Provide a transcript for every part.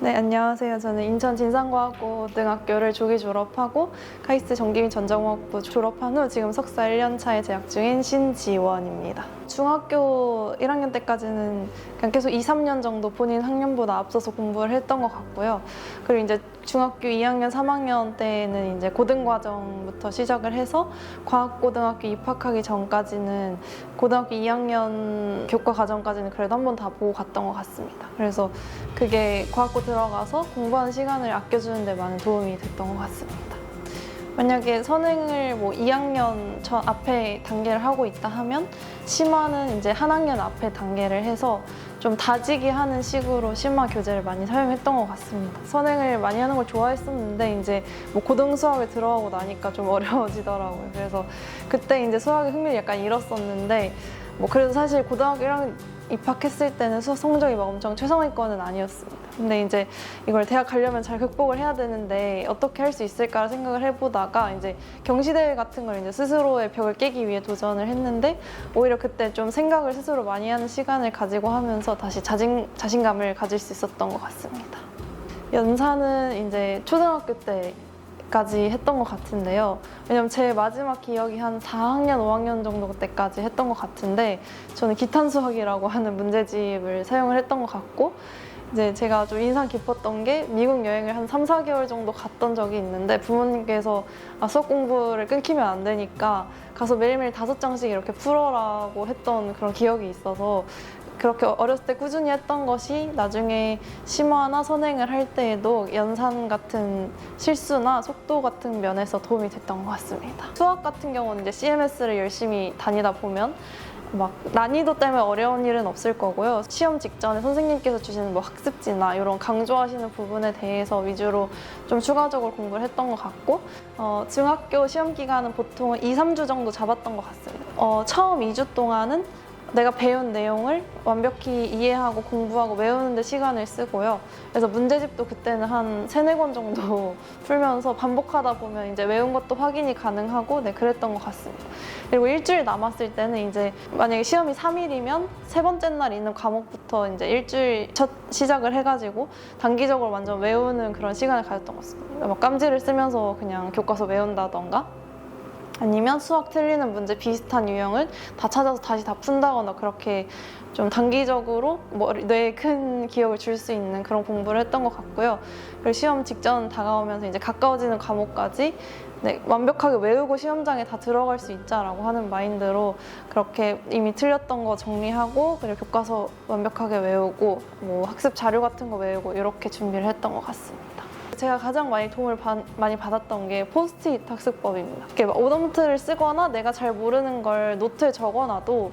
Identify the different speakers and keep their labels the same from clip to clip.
Speaker 1: 네, 안녕하세요. 저는 인천 진상과학고등학교를 조기 졸업하고 카이스트 전기및 전자공학부 졸업한 후 지금 석사 1년 차에 재학 중인 신지원입니다. 중학교 1학년 때까지는 그냥 계속 2, 3년 정도 본인 학년보다 앞서서 공부를 했던 것 같고요. 그리고 이제 중학교 2학년, 3학년 때는 이제 고등과정부터 시작을 해서 과학고등학교 입학하기 전까지는 고등학교 2학년 교과 과정까지는 그래도 한 번 다 보고 갔던 것 같습니다. 그래서 그게 과학고 들어가서 공부하는 시간을 아껴주는 데 많은 도움이 됐던 것 같습니다. 만약에 선행을 뭐 2학년 전 앞에 단계를 하고 있다 하면 심화는 이제 한 학년 앞에 단계를 해서 좀 다지게 하는 식으로 심화 교재를 많이 사용했던 것 같습니다. 선행을 많이 하는 걸 좋아했었는데 이제 뭐 고등 수학에 들어가고 나니까 좀 어려워지더라고요. 그래서 그때 이제 수학에 흥미를 약간 잃었었는데 뭐 그래도 사실 고등학교 1학년 입학했을 때는 수학 성적이 막 엄청 최상위권은 아니었습니다. 근데 이제 이걸 대학 가려면 잘 극복을 해야 되는데 어떻게 할 수 있을까 생각을 해보다가 이제 경시대회 같은 걸 이제 스스로의 벽을 깨기 위해 도전을 했는데 오히려 그때 좀 생각을 스스로 많이 하는 시간을 가지고 하면서 다시 자신감을 가질 수 있었던 것 같습니다. 연산은 이제 초등학교 때까지 했던 것 같은데요. 왜냐면 제 마지막 기억이 한 4학년, 5학년 정도 때까지 했던 것 같은데 저는 기탄수학이라고 하는 문제집을 사용을 했던 것 같고 이제 제가 좀 인상 깊었던 게 미국 여행을 한 3, 4개월 정도 갔던 적이 있는데 부모님께서 수학 공부를 끊기면 안 되니까 가서 매일매일 5장씩 이렇게 풀어라고 했던 그런 기억이 있어서 그렇게 어렸을 때 꾸준히 했던 것이 나중에 심화나 선행을 할 때에도 연산 같은 실수나 속도 같은 면에서 도움이 됐던 것 같습니다. 수학 같은 경우는 이제 CMS를 열심히 다니다 보면 막 난이도 때문에 어려운 일은 없을 거고요. 시험 직전에 선생님께서 주시는 뭐 학습지나 이런 강조하시는 부분에 대해서 위주로 좀 추가적으로 공부를 했던 것 같고 중학교 시험 기간은 보통 2, 3주 정도 잡았던 것 같습니다. 처음 2주 동안은 내가 배운 내용을 완벽히 이해하고 공부하고 외우는 데 시간을 쓰고요. 그래서 문제집도 그때는 한 3, 4권 정도 풀면서 반복하다 보면 이제 외운 것도 확인이 가능하고 그랬던 것 같습니다. 그리고 일주일 남았을 때는 이제 만약에 시험이 3일이면 세 번째 날 있는 과목부터 이제 일주일 첫 시작을 해가지고 단기적으로 완전 외우는 그런 시간을 가졌던 것 같습니다. 막 깜지를 쓰면서 그냥 교과서 외운다던가 아니면 수학 틀리는 문제 비슷한 유형을 다 찾아서 다시 다 푼다거나 그렇게 좀 단기적으로 뇌에 큰 기억을 줄 수 있는 그런 공부를 했던 것 같고요. 그리고 시험 직전 다가오면서 이제 가까워지는 과목까지 완벽하게 외우고 시험장에 다 들어갈 수 있자라고 하는 마인드로 그렇게 이미 틀렸던 거 정리하고 그리고 교과서 완벽하게 외우고 뭐 학습 자료 같은 거 외우고 이렇게 준비를 했던 것 같습니다. 제가 가장 많이 도움을 많이 받았던 게 포스트잇 학습법입니다. 이렇게 오더노트를 쓰거나 내가 잘 모르는 걸 노트에 적어놔도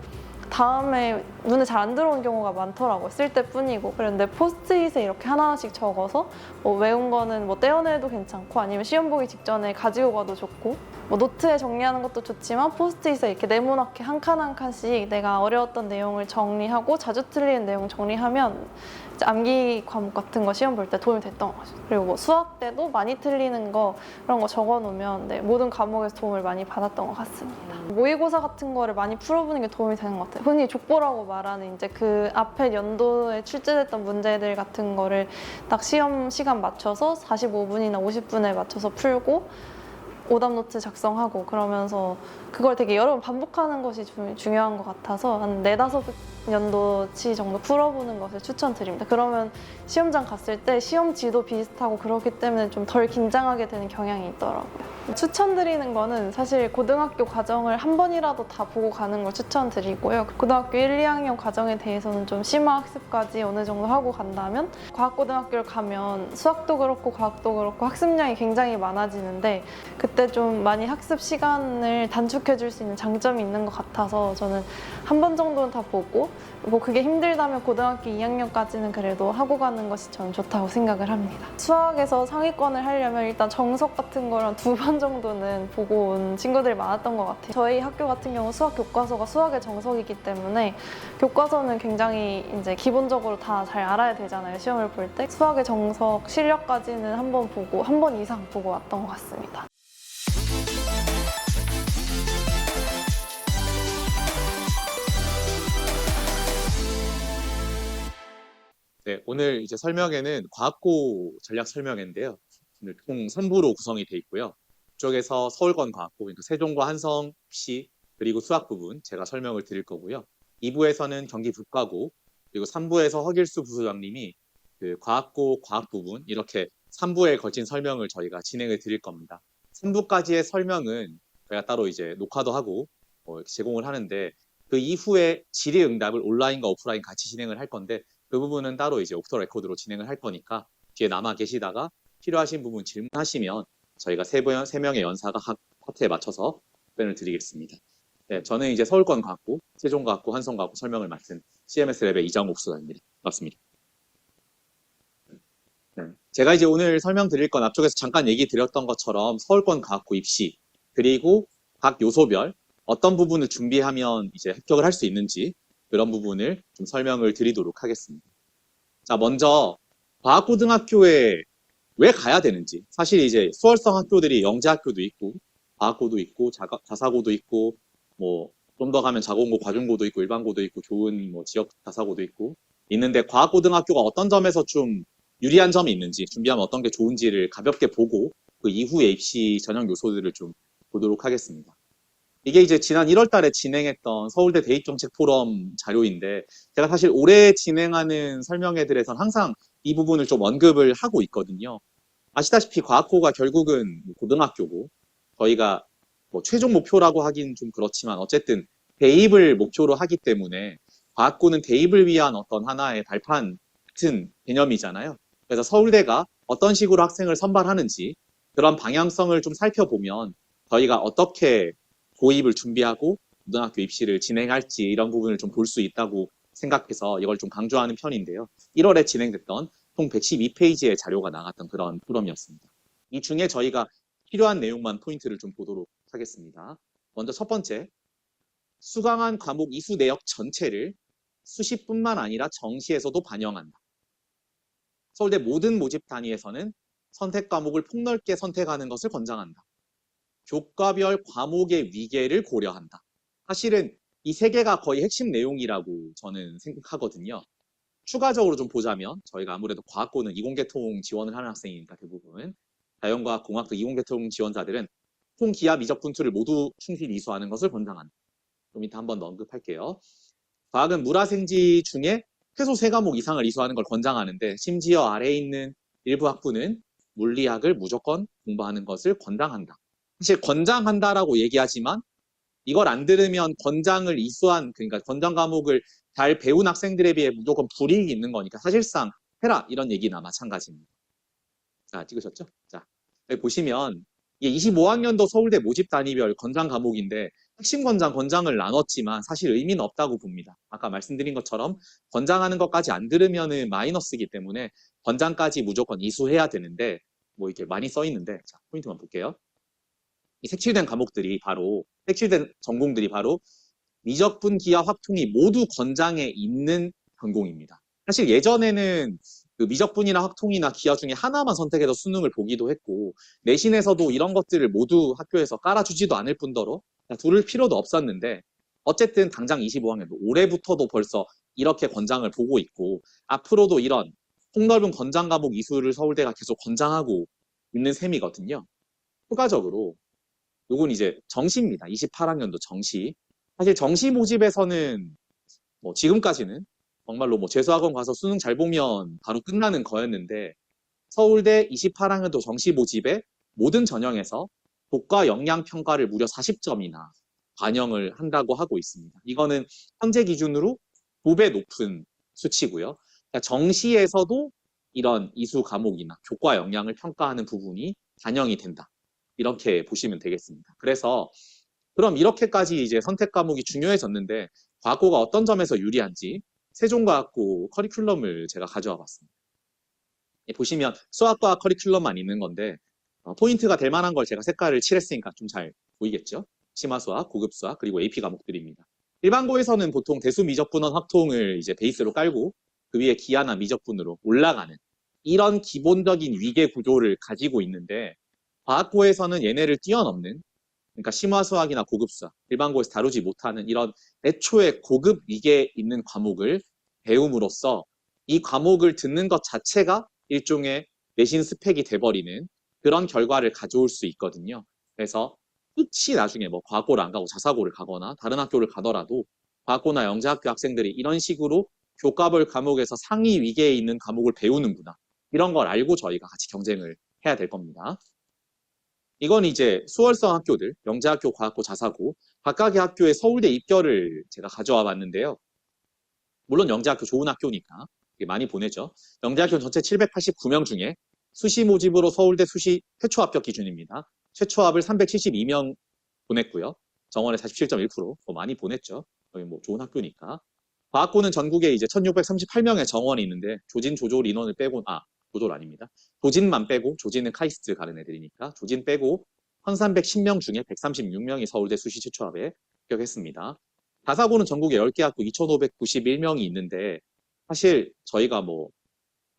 Speaker 1: 다음에 눈에 잘 안 들어오는 경우가 많더라고요. 쓸 때뿐이고. 그런데 포스트잇에 이렇게 하나씩 적어서 뭐 외운 거는 뭐 떼어내도 괜찮고 아니면 시험 보기 직전에 가지고 가도 좋고 뭐 노트에 정리하는 것도 좋지만 포스트잇에 이렇게 네모나게 한 칸 한 칸씩 내가 어려웠던 내용을 정리하고 자주 틀리는 내용 정리하면 암기 과목 같은 거 시험 볼 때 도움이 됐던 거죠. 그리고 뭐 수학 때도 많이 틀리는 거 그런 거 적어놓으면 모든 과목에서 도움을 많이 받았던 것 같습니다. 모의고사 같은 거를 많이 풀어보는 게 도움이 되는 것 같아요. 흔히 족보라고 말하는 이제 그 앞에 연도에 출제됐던 문제들 같은 거를 딱 시험 시간 맞춰서 45분이나 50분에 맞춰서 풀고 오답노트 작성하고 그러면서 그걸 되게 여러 번 반복하는 것이 중요한 것 같아서 한 4, 5년도치 정도 풀어보는 것을 추천드립니다. 그러면 시험장 갔을 때 시험지도 비슷하고 그렇기 때문에 좀 덜 긴장하게 되는 경향이 있더라고요. 추천드리는 거는 사실 고등학교 과정을 한 번이라도 다 보고 가는 걸 추천드리고요. 고등학교 1, 2학년 과정에 대해서는 좀 심화 학습까지 어느 정도 하고 간다면 과학고등학교를 가면 수학도 그렇고 과학도 그렇고 학습량이 굉장히 많아지는데 그때 좀 많이 학습 시간을 단축해 줄 수 있는 장점이 있는 것 같아서 저는 한 번 정도는 다 보고 뭐 그게 힘들다면 고등학교 2학년까지는 그래도 하고 가는 것이 저는 좋다고 생각을 합니다. 수학에서 상위권을 하려면 일단 정석 같은 거랑 2번 정도는 보고 온 친구들이 많았던 것 같아요. 저희 학교 같은 경우 수학 교과서가 수학의 정석이기 때문에 교과서는 굉장히 이제 기본적으로 다 잘 알아야 되잖아요. 시험을 볼 때. 수학의 정석, 실력까지는 한 번 보고, 한 번 이상 보고 왔던 것 같습니다.
Speaker 2: 네, 오늘 이제 설명회는 과학고 전략 설명회인데요. 오늘 총 3부로 구성이 돼 있고요. 이쪽에서 서울권 과학고, 그러니까 세종과 한성시 그리고 수학 부분 제가 설명을 드릴 거고요. 2부에서는 경기 북과고, 그리고 3부에서 허길수 부소장님이 그 과학고 과학 부분 이렇게 3부에 걸친 설명을 저희가 진행을 드릴 겁니다. 3부까지의 설명은 저희가 따로 이제 녹화도 하고 제공을 하는데, 그 이후에 질의응답을 온라인과 오프라인 같이 진행을 할 건데, 그 부분은 따로 이제 오프 더 레코드로 진행을 할 거니까 뒤에 남아 계시다가 필요하신 부분 질문하시면 저희가 세 명의 연사가 각 파트에 맞춰서 답변을 드리겠습니다. 네, 저는 이제 서울권 과학고, 세종과학고, 한성과학고 설명을 맡은 CMS 랩의 이장욱 수사입니다. 반갑습니다. 네, 제가 이제 오늘 설명드릴 건 앞쪽에서 잠깐 얘기 드렸던 것처럼 서울권 과학고 입시, 그리고 각 요소별 어떤 부분을 준비하면 이제 합격을 할 수 있는지 그런 부분을 좀 설명을 드리도록 하겠습니다. 자, 먼저 과학고등학교에 왜 가야 되는지. 사실 이제 수월성 학교들이 영재학교도 있고 과학고도 있고 자사고도 있고 뭐 좀 더 가면 자공고, 과중고도 있고 일반고도 있고 좋은 뭐 지역 자사고도 있고 있는데, 과학고등학교가 어떤 점에서 좀 유리한 점이 있는지, 준비하면 어떤 게 좋은지를 가볍게 보고 그 이후의 입시 전형 요소들을 좀 보도록 하겠습니다. 이게 이제 지난 1월 달에 진행했던 서울대 대입정책 포럼 자료인데, 제가 사실 올해 진행하는 설명회들에선 항상 이 부분을 좀 언급을 하고 있거든요. 아시다시피 과학고가 결국은 고등학교고, 저희가 뭐 최종 목표라고 하긴 좀 그렇지만 어쨌든 대입을 목표로 하기 때문에 과학고는 대입을 위한 어떤 하나의 발판 같은 개념이잖아요. 그래서 서울대가 어떤 식으로 학생을 선발하는지 그런 방향성을 좀 살펴보면 저희가 어떻게 고입을 준비하고 고등학교 입시를 진행할지 이런 부분을 좀 볼 수 있다고 생각해서 이걸 좀 강조하는 편인데요. 1월에 진행됐던 총 112페이지의 자료가 나갔던 그런 포럼이었습니다. 이 중에 저희가 필요한 내용만 포인트를 좀 보도록 하겠습니다. 먼저 첫 번째, 수강한 과목 이수 내역 전체를 수시뿐만 아니라 정시에서도 반영한다. 서울대 모든 모집 단위에서는 선택 과목을 폭넓게 선택하는 것을 권장한다. 교과별 과목의 위계를 고려한다. 사실은 이 세 개가 거의 핵심 내용이라고 저는 생각하거든요. 추가적으로 좀 보자면 저희가 아무래도 과학고는 이공계통 지원을 하는 학생이니까 대부분 자연과학, 공학등 이공계통 지원자들은 총 기하 미적 분투를 모두 충실히 이수하는 것을 권장한다. 좀 이따 한 번 더 언급할게요. 과학은 물화생지 중에 최소 3과목 이상을 이수하는 걸 권장하는데, 심지어 아래에 있는 일부 학부는 물리학을 무조건 공부하는 것을 권장한다. 사실 권장한다라고 얘기하지만 이걸 안 들으면 권장을 이수한, 그러니까 권장 과목을 잘 배운 학생들에 비해 무조건 불이익이 있는 거니까 사실상 해라 이런 얘기나 마찬가지입니다. 자, 찍으셨죠? 자, 여기 보시면 이게 25학년도 서울대 모집 단위별 권장 과목인데 핵심 권장을 나눴지만 사실 의미는 없다고 봅니다. 아까 말씀드린 것처럼 권장하는 것까지 안 들으면은 마이너스이기 때문에 권장까지 무조건 이수해야 되는데, 뭐 이렇게 많이 써 있는데, 자, 포인트만 볼게요. 이 색칠된 과목들이 바로, 색칠된 전공들이 바로 미적분, 기하, 확통이 모두 권장에 있는 전공입니다. 사실 예전에는 그 미적분이나 확통이나 기하 중에 하나만 선택해서 수능을 보기도 했고, 내신에서도 이런 것들을 모두 학교에서 깔아주지도 않을 뿐더러 두를 필요도 없었는데, 어쨌든 당장 25학년도 올해부터도 벌써 이렇게 권장을 보고 있고, 앞으로도 이런 폭넓은 권장 과목 이수를 서울대가 계속 권장하고 있는 셈이거든요. 추가적으로 요건 이제 정시입니다. 28학년도 정시. 사실 정시 모집에서는 뭐 지금까지는 정말로 뭐 재수학원 가서 수능 잘 보면 바로 끝나는 거였는데, 서울대 28학년도 정시 모집의 모든 전형에서 독과 역량 평가를 무려 40점이나 반영을 한다고 하고 있습니다. 이거는 현재 기준으로 2배 높은 수치고요. 그러니까 정시에서도 이런 이수 과목이나 교과 역량을 평가하는 부분이 반영이 된다. 이렇게 보시면 되겠습니다. 그래서 그럼 이렇게까지 이제 선택 과목이 중요해졌는데 과학고가 어떤 점에서 유리한지 세종과학고 커리큘럼을 제가 가져와 봤습니다. 보시면 수학과 커리큘럼만 있는 건데 포인트가 될 만한 걸 제가 색깔을 칠했으니까 좀 잘 보이겠죠? 심화수학, 고급수학, 그리고 AP 과목들입니다. 일반고에서는 보통 대수 미적분원 확통을 이제 베이스로 깔고 그 위에 기하나 미적분으로 올라가는 이런 기본적인 위계 구조를 가지고 있는데, 과학고에서는 얘네를 뛰어넘는, 그러니까 심화수학이나 고급수학, 일반고에서 다루지 못하는 이런 애초에 고급 위계에 있는 과목을 배움으로써 이 과목을 듣는 것 자체가 일종의 내신 스펙이 돼버리는 그런 결과를 가져올 수 있거든요. 그래서 혹시 나중에 뭐 과학고를 안 가고 자사고를 가거나 다른 학교를 가더라도 과학고나 영재학교 학생들이 이런 식으로 교과별 과목에서 상위 위계에 있는 과목을 배우는구나. 이런 걸 알고 저희가 같이 경쟁을 해야 될 겁니다. 이건 이제 수월성 학교들, 영재학교, 과학고, 자사고 각각의 학교의 서울대 입결을 제가 가져와 봤는데요. 물론 영재학교 좋은 학교니까 많이 보내죠. 영재학교 전체 789명 중에 수시 모집으로 서울대 수시 최초 합격 기준입니다. 최초 합을 372명 보냈고요. 정원의 47.1%, 많이 보냈죠. 여기 뭐 좋은 학교니까. 과학고는 전국에 이제 1638명의 정원이 있는데 조진, 조졸 인원을 빼고, 조졸 아닙니다. 조진만 빼고, 조진은 카이스트 가는 애들이니까 조진 빼고 1310명 중에 136명이 서울대 수시 최초 합에 합격했습니다. 자사고는 전국에 10개 학교 2591명이 있는데 사실 저희가 뭐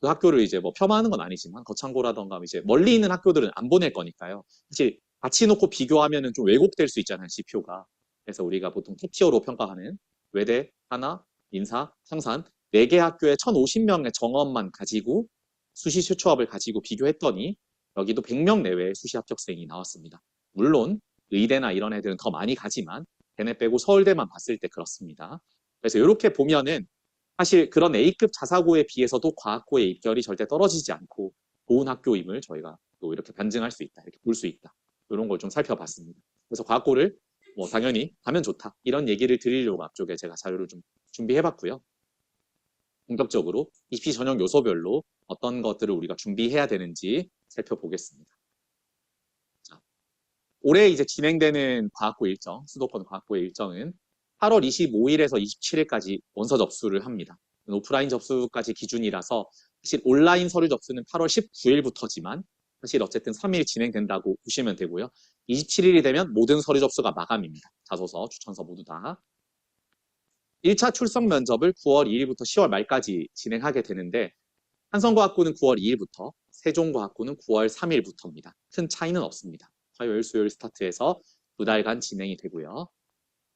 Speaker 2: 그 학교를 이제 뭐 폄하하는 건 아니지만 거창고라던가 이제 멀리 있는 학교들은 안 보낼 거니까요. 사실 같이 놓고 비교하면은 좀 왜곡될 수 있잖아요, 지표가. 그래서 우리가 보통 톱티어로 평가하는 외대, 하나, 인사, 상산 4개 학교에 1,050명의 정원만 가지고 수시 최초합을 가지고 비교했더니 여기도 100명 내외의 수시 합격생이 나왔습니다. 물론 의대나 이런 애들은 더 많이 가지만 걔네 빼고 서울대만 봤을 때 그렇습니다. 그래서 이렇게 보면은 사실 그런 A급 자사고에 비해서도 과학고의 입결이 절대 떨어지지 않고 좋은 학교임을 저희가 또 이렇게 반증할 수 있다, 이렇게 볼 수 있다. 이런 걸 좀 살펴봤습니다. 그래서 과학고를 뭐 당연히 가면 좋다. 이런 얘기를 드리려고 앞쪽에 제가 자료를 좀 준비해봤고요. 본격적으로 입시 전형 요소별로 어떤 것들을 우리가 준비해야 되는지 살펴보겠습니다. 자, 올해 이제 진행되는 과학고 일정, 수도권 과학고의 일정은 8월 25일에서 27일까지 원서 접수를 합니다. 오프라인 접수까지 기준이라서 사실 온라인 서류 접수는 8월 19일부터지만 사실 어쨌든 3일 진행된다고 보시면 되고요. 27일이 되면 모든 서류 접수가 마감입니다. 자소서, 추천서 모두 다. 1차 출석 면접을 9월 2일부터 10월 말까지 진행하게 되는데 한성과학고는 9월 2일부터, 세종과학고는 9월 3일부터입니다. 큰 차이는 없습니다. 화요일, 수요일 스타트해서 2달간 진행이 되고요.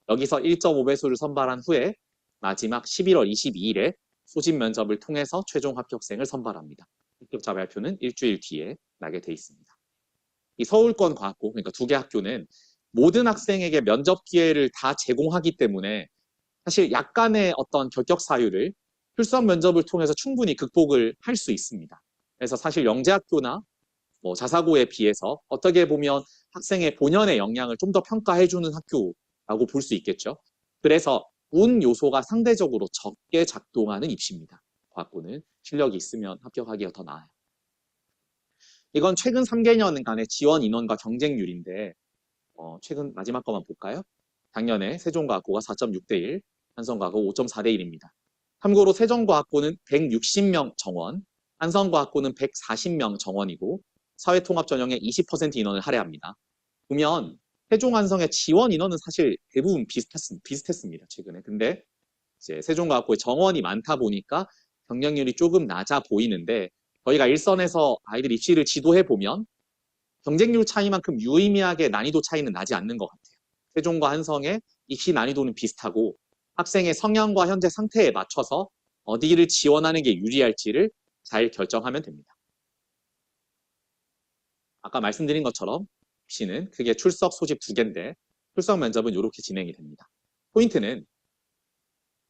Speaker 2: 여기서 1.5배수를 선발한 후에 마지막 11월 22일에 소집 면접을 통해서 최종 합격생을 선발합니다. 합격자 발표는 일주일 뒤에 나게 돼 있습니다. 이 서울권 과학고, 그러니까 2개 학교는 모든 학생에게 면접 기회를 다 제공하기 때문에 사실 약간의 어떤 결격 사유를 출석 면접을 통해서 충분히 극복을 할 수 있습니다. 그래서 사실 영재학교나 뭐 자사고에 비해서 어떻게 보면 학생의 본연의 역량을 좀 더 평가해주는 학교라고 볼 수 있겠죠. 그래서 운 요소가 상대적으로 적게 작동하는 입시입니다. 과학고는 실력이 있으면 합격하기가 더 나아요. 이건 최근 3개년간의 지원 인원과 경쟁률인데 최근 마지막 것만 볼까요? 작년에 세종과학고가 4.6대 1, 한성과학고 5.4대 1입니다. 참고로 세종과학고는 160명 정원, 한성과학고는 140명 정원이고 사회통합 전형의 20% 인원을 할애합니다. 보면 세종 한성의 지원 인원은 사실 대부분 비슷했습니다. 최근에. 근데 이제 세종과학고의 정원이 많다 보니까 경쟁률이 조금 낮아 보이는데 저희가 일선에서 아이들 입시를 지도해 보면 경쟁률 차이만큼 유의미하게 난이도 차이는 나지 않는 것 같아요. 세종과 한성의 입시 난이도는 비슷하고 학생의 성향과 현재 상태에 맞춰서 어디를 지원하는 게 유리할지를 잘 결정하면 됩니다. 아까 말씀드린 것처럼 입시는 크게 출석, 소집 2개인데 출석 면접은 이렇게 진행이 됩니다. 포인트는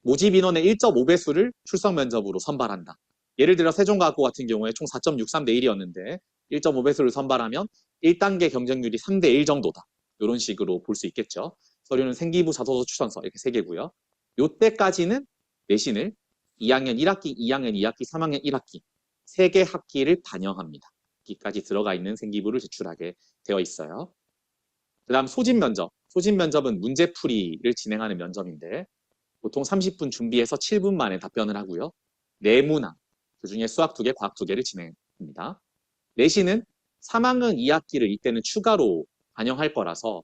Speaker 2: 모집 인원의 1.5배수를 출석 면접으로 선발한다. 예를 들어 세종과학고 같은 경우에 총 4.63대 1이었는데 1.5배수를 선발하면 1단계 경쟁률이 3대 1 정도다. 이런 식으로 볼 수 있겠죠. 서류는 생기부, 자소서, 추천서 이렇게 3개고요. 이때까지는 내신을 2학년 1학기, 2학년 2학기, 3학년 1학기 3개 학기를 반영합니다. 여기까지 들어가 있는 생기부를 제출하게 되어 있어요. 그 다음 소집 면접. 소집 면접은 문제풀이를 진행하는 면접인데 보통 30분 준비해서 7분 만에 답변을 하고요. 내문항, 그중에 수학 2개, 과학 2개를 진행합니다. 내신은 3학년 2학기를 이때는 추가로 반영할 거라서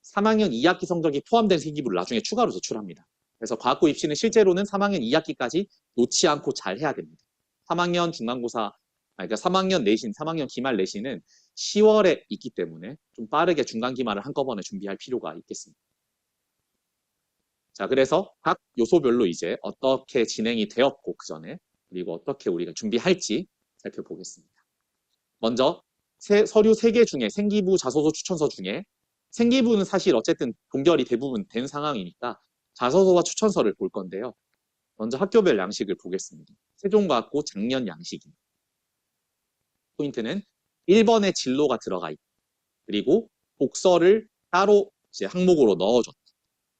Speaker 2: 3학년 2학기 성적이 포함된 생기부를 나중에 추가로 제출합니다. 그래서 과학고 입시는 실제로는 3학년 2학기까지 놓지 않고 잘 해야 됩니다. 3학년 중간고사, 그러니까 3학년 내신, 3학년 기말 내신은 10월에 있기 때문에 좀 빠르게 중간 기말을 한꺼번에 준비할 필요가 있겠습니다. 자, 그래서 각 요소별로 이제 어떻게 진행이 되었고 그 전에 그리고 어떻게 우리가 준비할지 살펴보겠습니다. 먼저 서류 3개 중에 생기부, 자소서, 추천서 중에 생기부는 사실 어쨌든 동결이 대부분 된 상황이니까 자소서와 추천서를 볼 건데요. 먼저 학교별 양식을 보겠습니다. 세종과학고 작년 양식입니다. 포인트는 1번에 진로가 들어가 있고 그리고 독서를 따로 이제 항목으로 넣어줬다.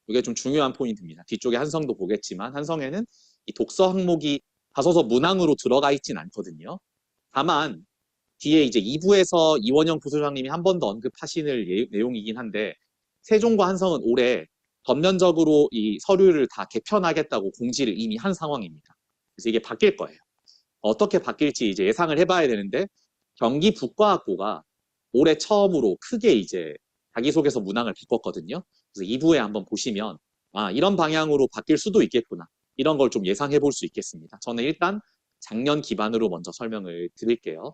Speaker 2: 이게 좀 중요한 포인트입니다. 뒤쪽에 한성도 보겠지만 한성에는 이 독서 항목이 자소서 문항으로 들어가 있진 않거든요. 다만 뒤에 이제 2부에서 이원영 부소장님이 한 번 더 언급하시는 내용이긴 한데 세종과 한성은 올해 전면적으로 이 서류를 다 개편하겠다고 공지를 이미 한 상황입니다. 그래서 이게 바뀔 거예요. 어떻게 바뀔지 이제 예상을 해봐야 되는데 경기 북과학고가 올해 처음으로 크게 이제 자기소개서 문항을 바꿨거든요. 그래서 2부에 한번 보시면 아 이런 방향으로 바뀔 수도 있겠구나. 이런 걸 좀 예상해 볼 수 있겠습니다. 저는 일단 작년 기반으로 먼저 설명을 드릴게요.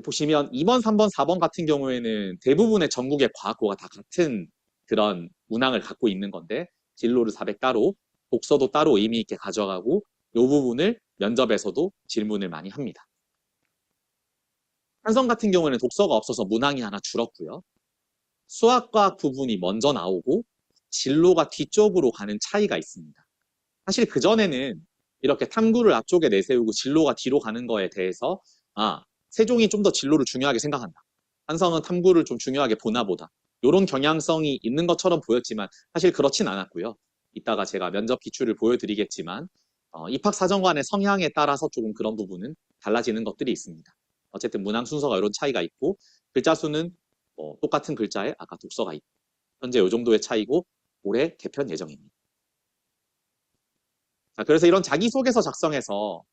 Speaker 2: 보시면 2번, 3번, 4번 같은 경우에는 대부분의 전국의 과학고가 다 같은 그런 문항을 갖고 있는 건데 진로를 400 따로, 독서도 따로 의미 있게 가져가고 이 부분을 면접에서도 질문을 많이 합니다. 한성 같은 경우에는 독서가 없어서 문항이 하나 줄었고요. 수학과학 부분이 먼저 나오고 진로가 뒤쪽으로 가는 차이가 있습니다. 사실 그전에는 이렇게 탐구를 앞쪽에 내세우고 진로가 뒤로 가는 거에 대해서 세종이 좀 더 진로를 중요하게 생각한다. 한성은 탐구를 좀 중요하게 보나 보다. 이런 경향성이 있는 것처럼 보였지만 사실 그렇진 않았고요. 이따가 제가 면접 기출을 보여드리겠지만 입학사정관의 성향에 따라서 조금 그런 부분은 달라지는 것들이 있습니다. 어쨌든 문항 순서가 이런 차이가 있고 글자 수는 똑같은 글자에 아까 독서가 있고 현재 이 정도의 차이고 올해 개편 예정입니다. 자, 그래서 이런 자기소개서 작성해서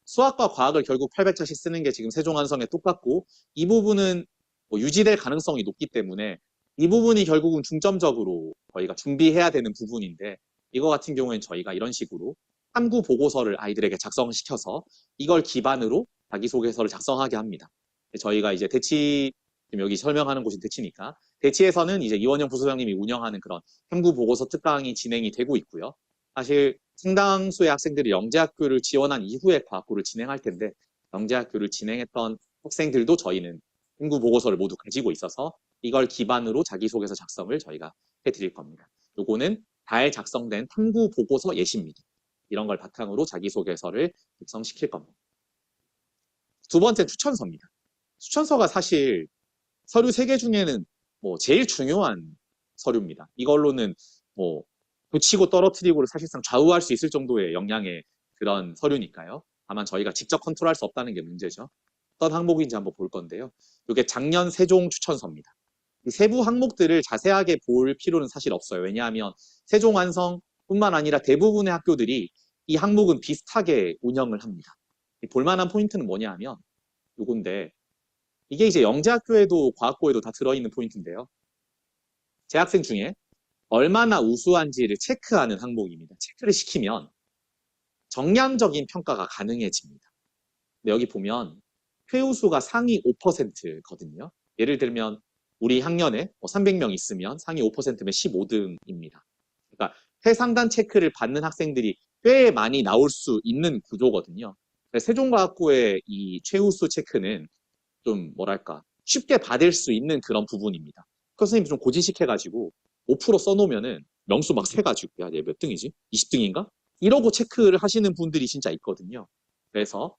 Speaker 2: 수학과 과학을 결국 800자씩 쓰는 게 지금 세종한성에 똑같고 이 부분은 유지될 가능성이 높기 때문에 이 부분이 결국은 중점적으로 저희가 준비해야 되는 부분인데 이거 같은 경우에는 저희가 이런 식으로 탐구 보고서를 아이들에게 작성시켜서 이걸 기반으로 자기소개서를 작성하게 합니다. 저희가 이제 대치, 지금 여기 설명하는 곳이 대치니까 대치에서는 이제 이원영 부소장님이 운영하는 그런 탐구 보고서 특강이 진행이 되고 있고요. 사실 상당수의 학생들이 영재학교를 지원한 이후에 과학고를 진행할 텐데 영재학교를 진행했던 학생들도 저희는 탐구 보고서를 모두 가지고 있어서 이걸 기반으로 자기소개서 작성을 저희가 해드릴 겁니다. 요거는 잘 작성된 탐구 보고서 예시입니다. 이런 걸 바탕으로 자기소개서를 작성시킬 겁니다. 두 번째 추천서입니다. 추천서가 사실 서류 3개 중에는 제일 중요한 서류입니다. 이걸로는 붙이고 떨어뜨리고를 사실상 좌우할 수 있을 정도의 역량의 그런 서류니까요. 다만 저희가 직접 컨트롤할 수 없다는 게 문제죠. 어떤 항목인지 한번 볼 건데요. 이게 작년 세종 추천서입니다. 이 세부 항목들을 자세하게 볼 필요는 사실 없어요. 왜냐하면 세종완성뿐만 아니라 대부분의 학교들이 이 항목은 비슷하게 운영을 합니다. 볼만한 포인트는 뭐냐 하면 요건데 이게 이제 영재학교에도 과학고에도 다 들어있는 포인트인데요. 재학생 중에 얼마나 우수한지를 체크하는 항목입니다. 체크를 시키면 정량적인 평가가 가능해집니다. 근데 여기 보면 최우수가 상위 5%거든요. 예를 들면 우리 학년에 300명 있으면 상위 5%면 15등입니다. 그러니까 최상단 체크를 받는 학생들이 꽤 많이 나올 수 있는 구조거든요. 세종과학고의 이 최우수 체크는 좀 뭐랄까 쉽게 받을 수 있는 그런 부분입니다. 선생님이 좀 고지식해가지고 5% 써놓으면은 명수 막 세가지고 얘 몇 등이지? 20등인가? 이러고 체크를 하시는 분들이 진짜 있거든요. 그래서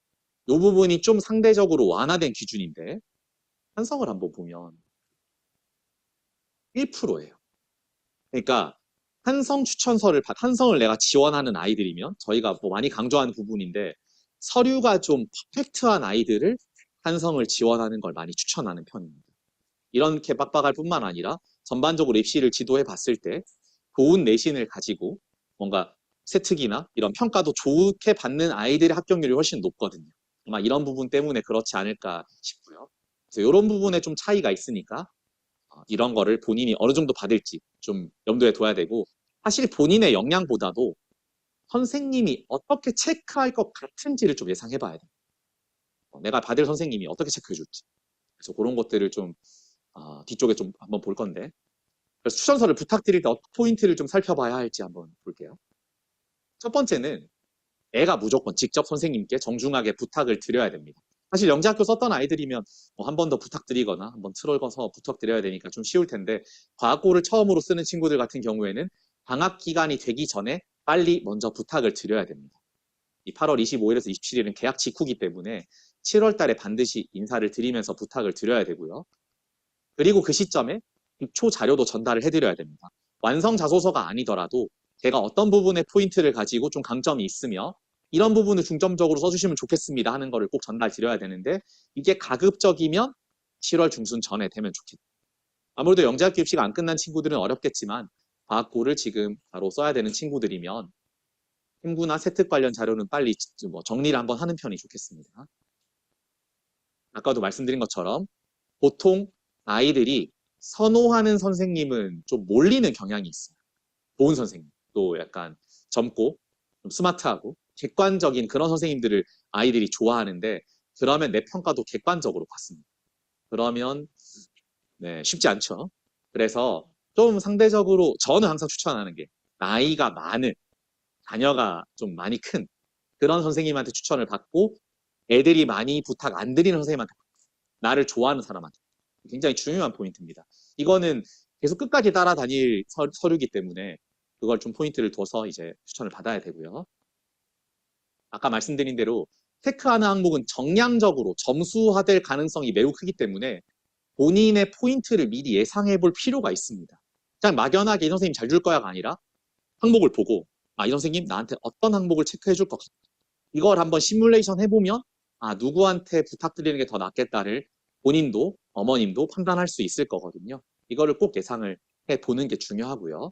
Speaker 2: 이 부분이 좀 상대적으로 완화된 기준인데 한성을 한번 보면 1%예요. 그러니까 한성을 내가 지원하는 아이들이면 저희가 많이 강조하는 부분인데 서류가 좀 퍼펙트한 아이들을 한성을 지원하는 걸 많이 추천하는 편입니다. 이렇게 빡빡할 뿐만 아니라 전반적으로 입시를 지도해 봤을 때 좋은 내신을 가지고 뭔가 세특이나 이런 평가도 좋게 받는 아이들의 합격률이 훨씬 높거든요. 아마 이런 부분 때문에 그렇지 않을까 싶고요. 그래서 이런 부분에 좀 차이가 있으니까 이런 거를 본인이 어느 정도 받을지 좀 염두에 둬야 되고 사실 본인의 역량보다도 선생님이 어떻게 체크할 것 같은지를 좀 예상해 봐야 돼요. 내가 받을 선생님이 어떻게 체크해 줄지. 그래서 그런 것들을 좀 뒤쪽에 좀 한번 볼 건데 그래서 추천서를 부탁드릴 때 어떤 포인트를 좀 살펴봐야 할지 한번 볼게요. 첫 번째는 애가 무조건 직접 선생님께 정중하게 부탁을 드려야 됩니다. 사실 영재학교 썼던 아이들이면 뭐 한 번 더 부탁드리거나 한번 틀어서 부탁드려야 되니까 좀 쉬울 텐데 과학고를 처음으로 쓰는 친구들 같은 경우에는 방학 기간이 되기 전에 빨리 먼저 부탁을 드려야 됩니다. 이 8월 25일에서 27일은 개학 직후기 때문에 7월 달에 반드시 인사를 드리면서 부탁을 드려야 되고요. 그리고 그 시점에 기초 자료도 전달을 해드려야 됩니다. 완성 자소서가 아니더라도 제가 어떤 부분에 포인트를 가지고 좀 강점이 있으며 이런 부분을 중점적으로 써주시면 좋겠습니다 하는 거를 꼭 전달 드려야 되는데 이게 가급적이면 7월 중순 전에 되면 좋겠다. 아무래도 영재학교 입시가 안 끝난 친구들은 어렵겠지만 과학고를 지금 바로 써야 되는 친구들이면 힘구나 세특 관련 자료는 빨리 뭐 정리를 한번 하는 편이 좋겠습니다. 아까도 말씀드린 것처럼 보통 아이들이 선호하는 선생님은 좀 몰리는 경향이 있어요. 좋은 선생님, 또 약간 젊고 좀 스마트하고 객관적인 그런 선생님들을 아이들이 좋아하는데 그러면 내 평가도 객관적으로 받습니다. 그러면 네, 쉽지 않죠. 그래서 좀 상대적으로 저는 항상 추천하는 게 나이가 많은 자녀가 좀 많이 큰 그런 선생님한테 추천을 받고 애들이 많이 부탁 안 드리는 선생님한테 나를 좋아하는 사람한테 굉장히 중요한 포인트입니다. 이거는 계속 끝까지 따라다닐 서류이기 때문에 그걸 좀 포인트를 둬서 이제 추천을 받아야 되고요. 아까 말씀드린 대로 테크하는 항목은 정량적으로 점수화될 가능성이 매우 크기 때문에 본인의 포인트를 미리 예상해 볼 필요가 있습니다. 그냥 막연하게 이 선생님 잘 줄 거야가 아니라 항목을 보고 이 선생님 나한테 어떤 항목을 체크해 줄 것 같아. 이걸 한번 시뮬레이션 해보면 누구한테 부탁드리는 게 더 낫겠다를 본인도 어머님도 판단할 수 있을 거거든요. 이거를 꼭 예상을 해보는 게 중요하고요.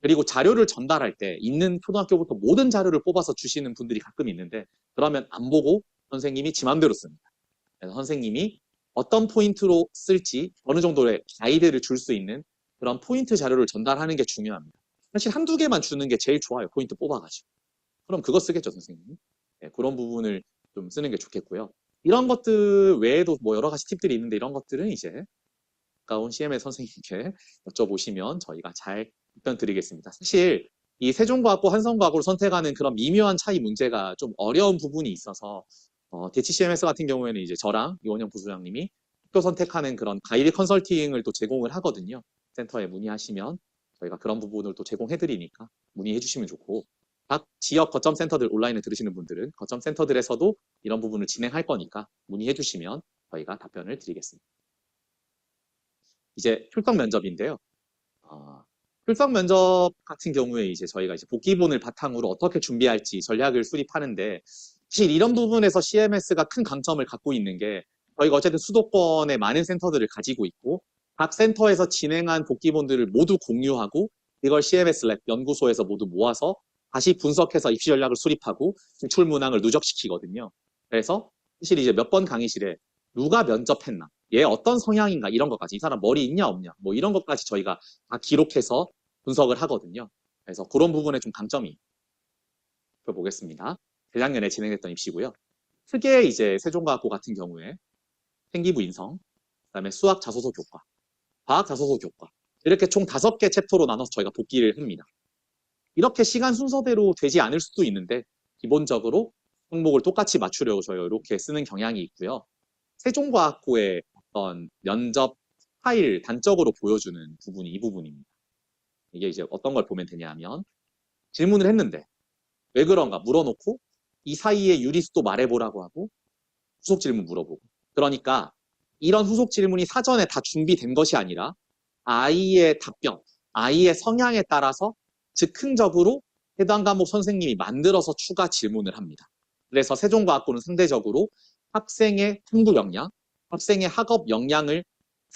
Speaker 2: 그리고 자료를 전달할 때 있는 초등학교부터 모든 자료를 뽑아서 주시는 분들이 가끔 있는데 그러면 안 보고 선생님이 지 맘대로 씁니다. 그래서 선생님이 어떤 포인트로 쓸지 어느 정도의 가이드를 줄 수 있는 그런 포인트 자료를 전달하는 게 중요합니다. 사실 한두 개만 주는 게 제일 좋아요. 포인트 뽑아가지고. 그럼 그거 쓰겠죠, 선생님. 네, 그런 부분을 좀 쓰는 게 좋겠고요. 이런 것들 외에도 뭐 여러 가지 팁들이 있는데 이런 것들은 이제 가까운 CMS 선생님께 여쭤보시면 저희가 잘 답변 드리겠습니다. 사실 이 세종과학고, 한성과학고를 선택하는 그런 미묘한 차이 문제가 좀 어려운 부분이 있어서 대치 CMS 같은 경우에는 이제 저랑 이원영 부소장님이 학교 선택하는 그런 가이드 컨설팅을 또 제공을 하거든요. 센터에 문의하시면 저희가 그런 부분을 또 제공해드리니까 문의해 주시면 좋고 각 지역 거점 센터들 온라인에 들으시는 분들은 거점 센터들에서도 이런 부분을 진행할 거니까 문의해 주시면 저희가 답변을 드리겠습니다. 이제 출석 면접인데요. 출석 면접 같은 경우에 이제 저희가 이제 복기본을 바탕으로 어떻게 준비할지 전략을 수립하는데 사실 이런 부분에서 CMS가 큰 강점을 갖고 있는 게 저희가 어쨌든 수도권에 많은 센터들을 가지고 있고 각 센터에서 진행한 복기본들을 모두 공유하고 이걸 CMS 랩 연구소에서 모두 모아서 다시 분석해서 입시 전략을 수립하고 진출 문항을 누적시키거든요. 그래서 사실 이제 몇 번 강의실에 누가 면접했나, 얘 어떤 성향인가 이런 것까지 이 사람 머리 있냐 없냐 뭐 이런 것까지 저희가 다 기록해서 분석을 하거든요. 그래서 그런 부분에 좀 강점이 보겠습니다. 재작년에 진행됐던 입시고요. 크게 이제 세종과학고 같은 경우에 생기부 인성, 그다음에 수학 자소서 교과, 과학 자소서 교과 이렇게 총 5개 챕터로 나눠서 저희가 복기를 합니다. 이렇게 시간 순서대로 되지 않을 수도 있는데 기본적으로 항목을 똑같이 맞추려고 저희가 이렇게 쓰는 경향이 있고요. 세종과학고의 어떤 면접 스타일 단적으로 보여주는 부분이 이 부분입니다. 이게 이제 어떤 걸 보면 되냐면 질문을 했는데 왜 그런가 물어놓고 이 사이에 유리수도 말해보라고 하고 후속 질문 물어보고 그러니까 이런 후속 질문이 사전에 다 준비된 것이 아니라 아이의 답변, 아이의 성향에 따라서 즉흥적으로 해당 과목 선생님이 만들어서 추가 질문을 합니다. 그래서 세종과학고는 상대적으로 학생의 탐구 역량, 학생의 학업 역량을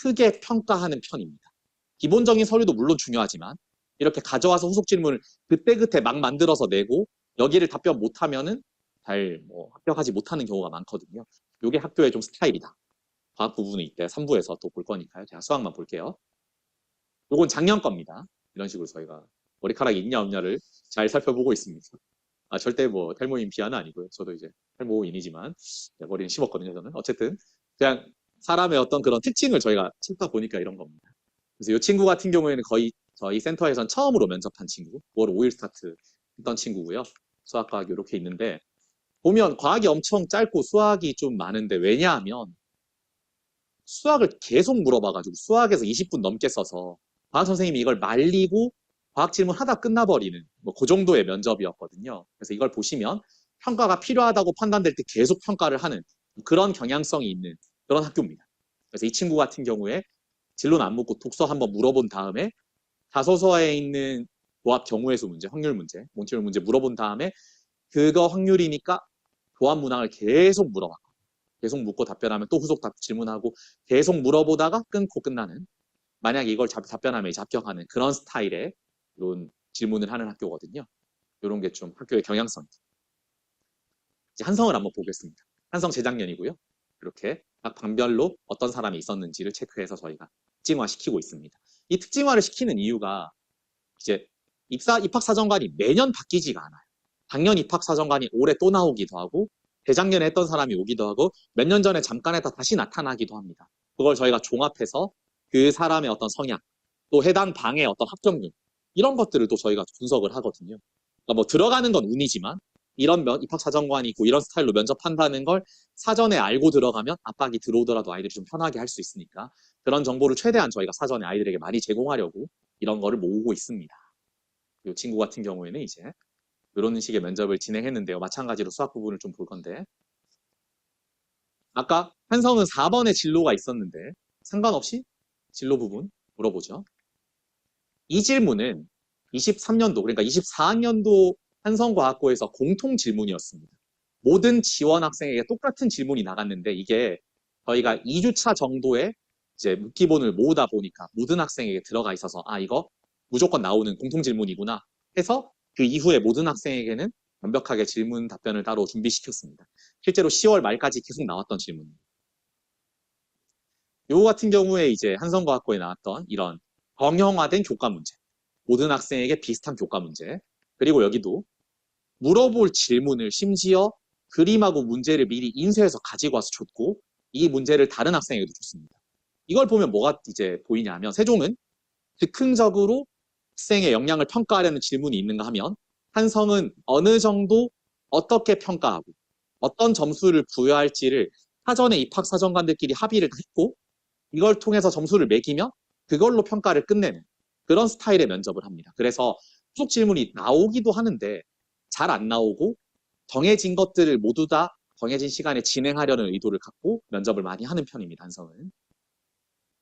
Speaker 2: 크게 평가하는 편입니다. 기본적인 서류도 물론 중요하지만 이렇게 가져와서 후속 질문을 그때그때 막 만들어서 내고 여기를 답변 못하면은 잘 합격하지 못하는 경우가 많거든요. 이게 학교의 좀 스타일이다. 과학 부분은 이때 3부에서 또 볼 거니까요. 제가 수학만 볼게요. 요건 작년 겁니다. 이런 식으로 저희가 머리카락이 있냐 없냐를 잘 살펴보고 있습니다. 절대 뭐 탈모인 비하는 아니고요. 저도 이제 탈모인이지만 머리는 심었거든요. 저는 어쨌든 그냥 사람의 어떤 그런 특징을 저희가 찾다 보니까 이런 겁니다. 그래서 이 친구 같은 경우에는 거의 저희 센터에선 처음으로 면접한 친구, 9월 5일 스타트 했던 친구고요. 수학, 과학이 이렇게 있는데 보면 과학이 엄청 짧고 수학이 좀 많은데 왜냐하면 수학을 계속 물어봐가지고 수학에서 20분 넘게 써서 과학 선생님이 이걸 말리고 과학 질문 하다 끝나버리는 뭐 그 정도의 면접이었거든요. 그래서 이걸 보시면 평가가 필요하다고 판단될 때 계속 평가를 하는 그런 경향성이 있는 그런 학교입니다. 그래서 이 친구 같은 경우에 진로는 안 묻고 독서 한번 물어본 다음에 자소서에 있는 도합 경우의 수 문제, 확률 문제, 몬티올 문제 물어본 다음에 그거 확률이니까 도합 문항을 계속 물어봤고 계속 묻고 답변하면 또 후속 질문하고 계속 물어보다가 끊고 끝나는 만약에 이걸 답변하면 합격하는 그런 스타일의 이런 질문을 하는 학교거든요. 이런 게 좀 학교의 경향성이죠. 이제 한성을 한번 보겠습니다. 한성 재작년이고요. 이렇게 각 반별로 어떤 사람이 있었는지를 체크해서 저희가 특징화시키고 있습니다. 이 특징화를 시키는 이유가 이제 입학사정관이 매년 바뀌지가 않아요. 작년 입학사정관이 올해 또 나오기도 하고 재작년에 했던 사람이 오기도 하고 몇 년 전에 잠깐 했다 다시 나타나기도 합니다. 그걸 저희가 종합해서 그 사람의 어떤 성향, 또 해당 방의 어떤 합격률 이런 것들을 또 저희가 분석을 하거든요. 그러니까 뭐 들어가는 건 운이지만 이런 입학사정관이 있고 이런 스타일로 면접한다는 걸 사전에 알고 들어가면 압박이 들어오더라도 아이들이 좀 편하게 할 수 있으니까 그런 정보를 최대한 저희가 사전에 아이들에게 많이 제공하려고 이런 거를 모으고 있습니다. 이 친구 같은 경우에는 이제 이런 식의 면접을 진행했는데요. 마찬가지로 수학 부분을 좀 볼 건데 아까 한성은 4번의 진로가 있었는데 상관없이 진로 부분 물어보죠. 이 질문은 23년도 그러니까 24학년도 한성과학고에서 공통 질문이었습니다. 모든 지원 학생에게 똑같은 질문이 나갔는데 이게 저희가 2주차 정도의 이제 묻기본을 모으다 보니까 모든 학생에게 들어가 있어서 아 이거 무조건 나오는 공통 질문이구나 해서 그 이후에 모든 학생에게는 완벽하게 질문 답변을 따로 준비시켰습니다. 실제로 10월 말까지 계속 나왔던 질문입니다. 요거 같은 경우에 이제 한성과학고에 나왔던 이런 정형화된 교과 문제, 모든 학생에게 비슷한 교과 문제, 그리고 여기도 물어볼 질문을 심지어 그림하고 문제를 미리 인쇄해서 가지고 와서 줬고 이 문제를 다른 학생에게도 줬습니다. 이걸 보면 뭐가 이제 보이냐면 세종은 즉흥적으로 학생의 역량을 평가하려는 질문이 있는가 하면 한성은 어느 정도 어떻게 평가하고 어떤 점수를 부여할지를 사전에 입학사정관들끼리 합의를 했고 이걸 통해서 점수를 매기면 그걸로 평가를 끝내는 그런 스타일의 면접을 합니다. 그래서 후속 질문이 나오기도 하는데 잘 안 나오고 정해진 것들을 모두 다 정해진 시간에 진행하려는 의도를 갖고 면접을 많이 하는 편입니다. 한성은.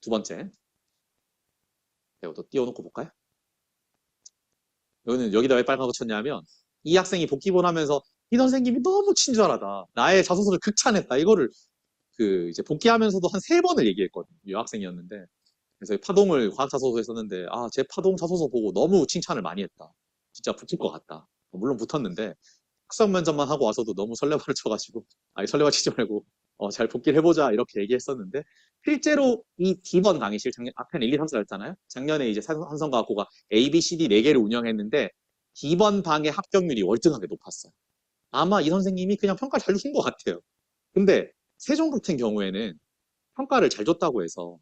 Speaker 2: 두 번째. 이것도 띄워놓고 볼까요? 여기다 왜 빨간 거 쳤냐면 이 학생이 복귀본 하면서 이 선생님이 너무 친절하다. 나의 자소서를 극찬했다. 이거를 이제 복귀하면서도 한 3번을 얘기했거든요. 여학생이었는데. 그래서 파동을 과학 자소서에 썼는데 제 파동 자소서 보고 너무 칭찬을 많이 했다. 진짜 붙을 것 같다. 물론 붙었는데 학생 면접만 하고 와서도 너무 설레발을 쳐가지고 설레발 치지 말고 잘 복귀를 해보자 이렇게 얘기했었는데 실제로 이 D번 강의실 작년 앞에는 1, 2, 3, 4 했잖아요. 작년에 이제 한성과학고가 A, B, C, D 4개를 운영했는데 D번 방의 합격률이 월등하게 높았어요. 아마 이 선생님이 그냥 평가 잘 주신 것 같아요. 근데 세종 같은 경우에는 평가를 잘 줬다고 해서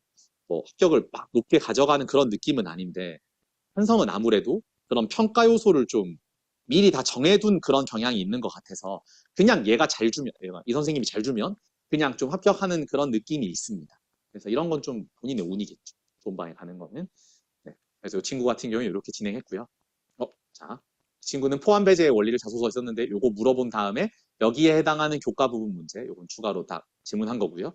Speaker 2: 뭐 합격을 막 높게 가져가는 그런 느낌은 아닌데 한성은 아무래도 그런 평가 요소를 좀 미리 다 정해둔 그런 경향이 있는 것 같아서 그냥 얘가 잘 주면 이 선생님이 잘 주면 그냥 좀 합격하는 그런 느낌이 있습니다. 그래서 이런 건 좀 본인의 운이겠죠. 좋은 방에 가는 거는. 네. 그래서 이 친구 같은 경우에 이렇게 진행했고요. 자, 이 친구는 포함 배제의 원리를 자소서에 썼는데 요거 물어본 다음에 여기에 해당하는 교과 부분 문제 요건 추가로 다 질문한 거고요.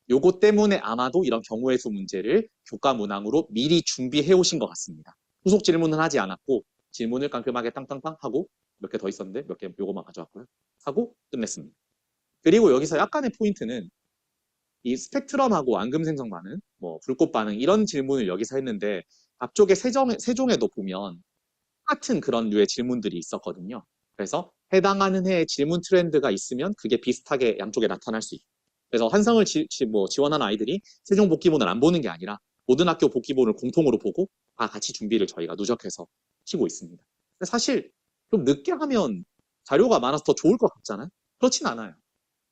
Speaker 2: 요거 때문에 아마도 이런 경우의 수 문제를 교과 문항으로 미리 준비해 오신 것 같습니다. 후속 질문은 하지 않았고 질문을 깔끔하게 땅땅땅 하고 몇 개 더 있었는데 몇 개 요거만 가져왔고요. 하고 끝냈습니다. 그리고 여기서 약간의 포인트는 이 스펙트럼하고 앙금 생성 반응, 뭐 불꽃 반응 이런 질문을 여기서 했는데 앞쪽에 세종에도 보면 똑같은 그런 류의 질문들이 있었거든요. 그래서 해당하는 해에 질문 트렌드가 있으면 그게 비슷하게 양쪽에 나타날 수 있고 그래서 한성을 지원하는 아이들이 세종 복귀본을 안 보는 게 아니라 모든 학교 복귀본을 공통으로 보고 다 같이 준비를 저희가 누적해서 하고 있습니다. 근데 사실 좀 늦게 하면 자료가 많아서 더 좋을 것 같잖아요. 그렇진 않아요.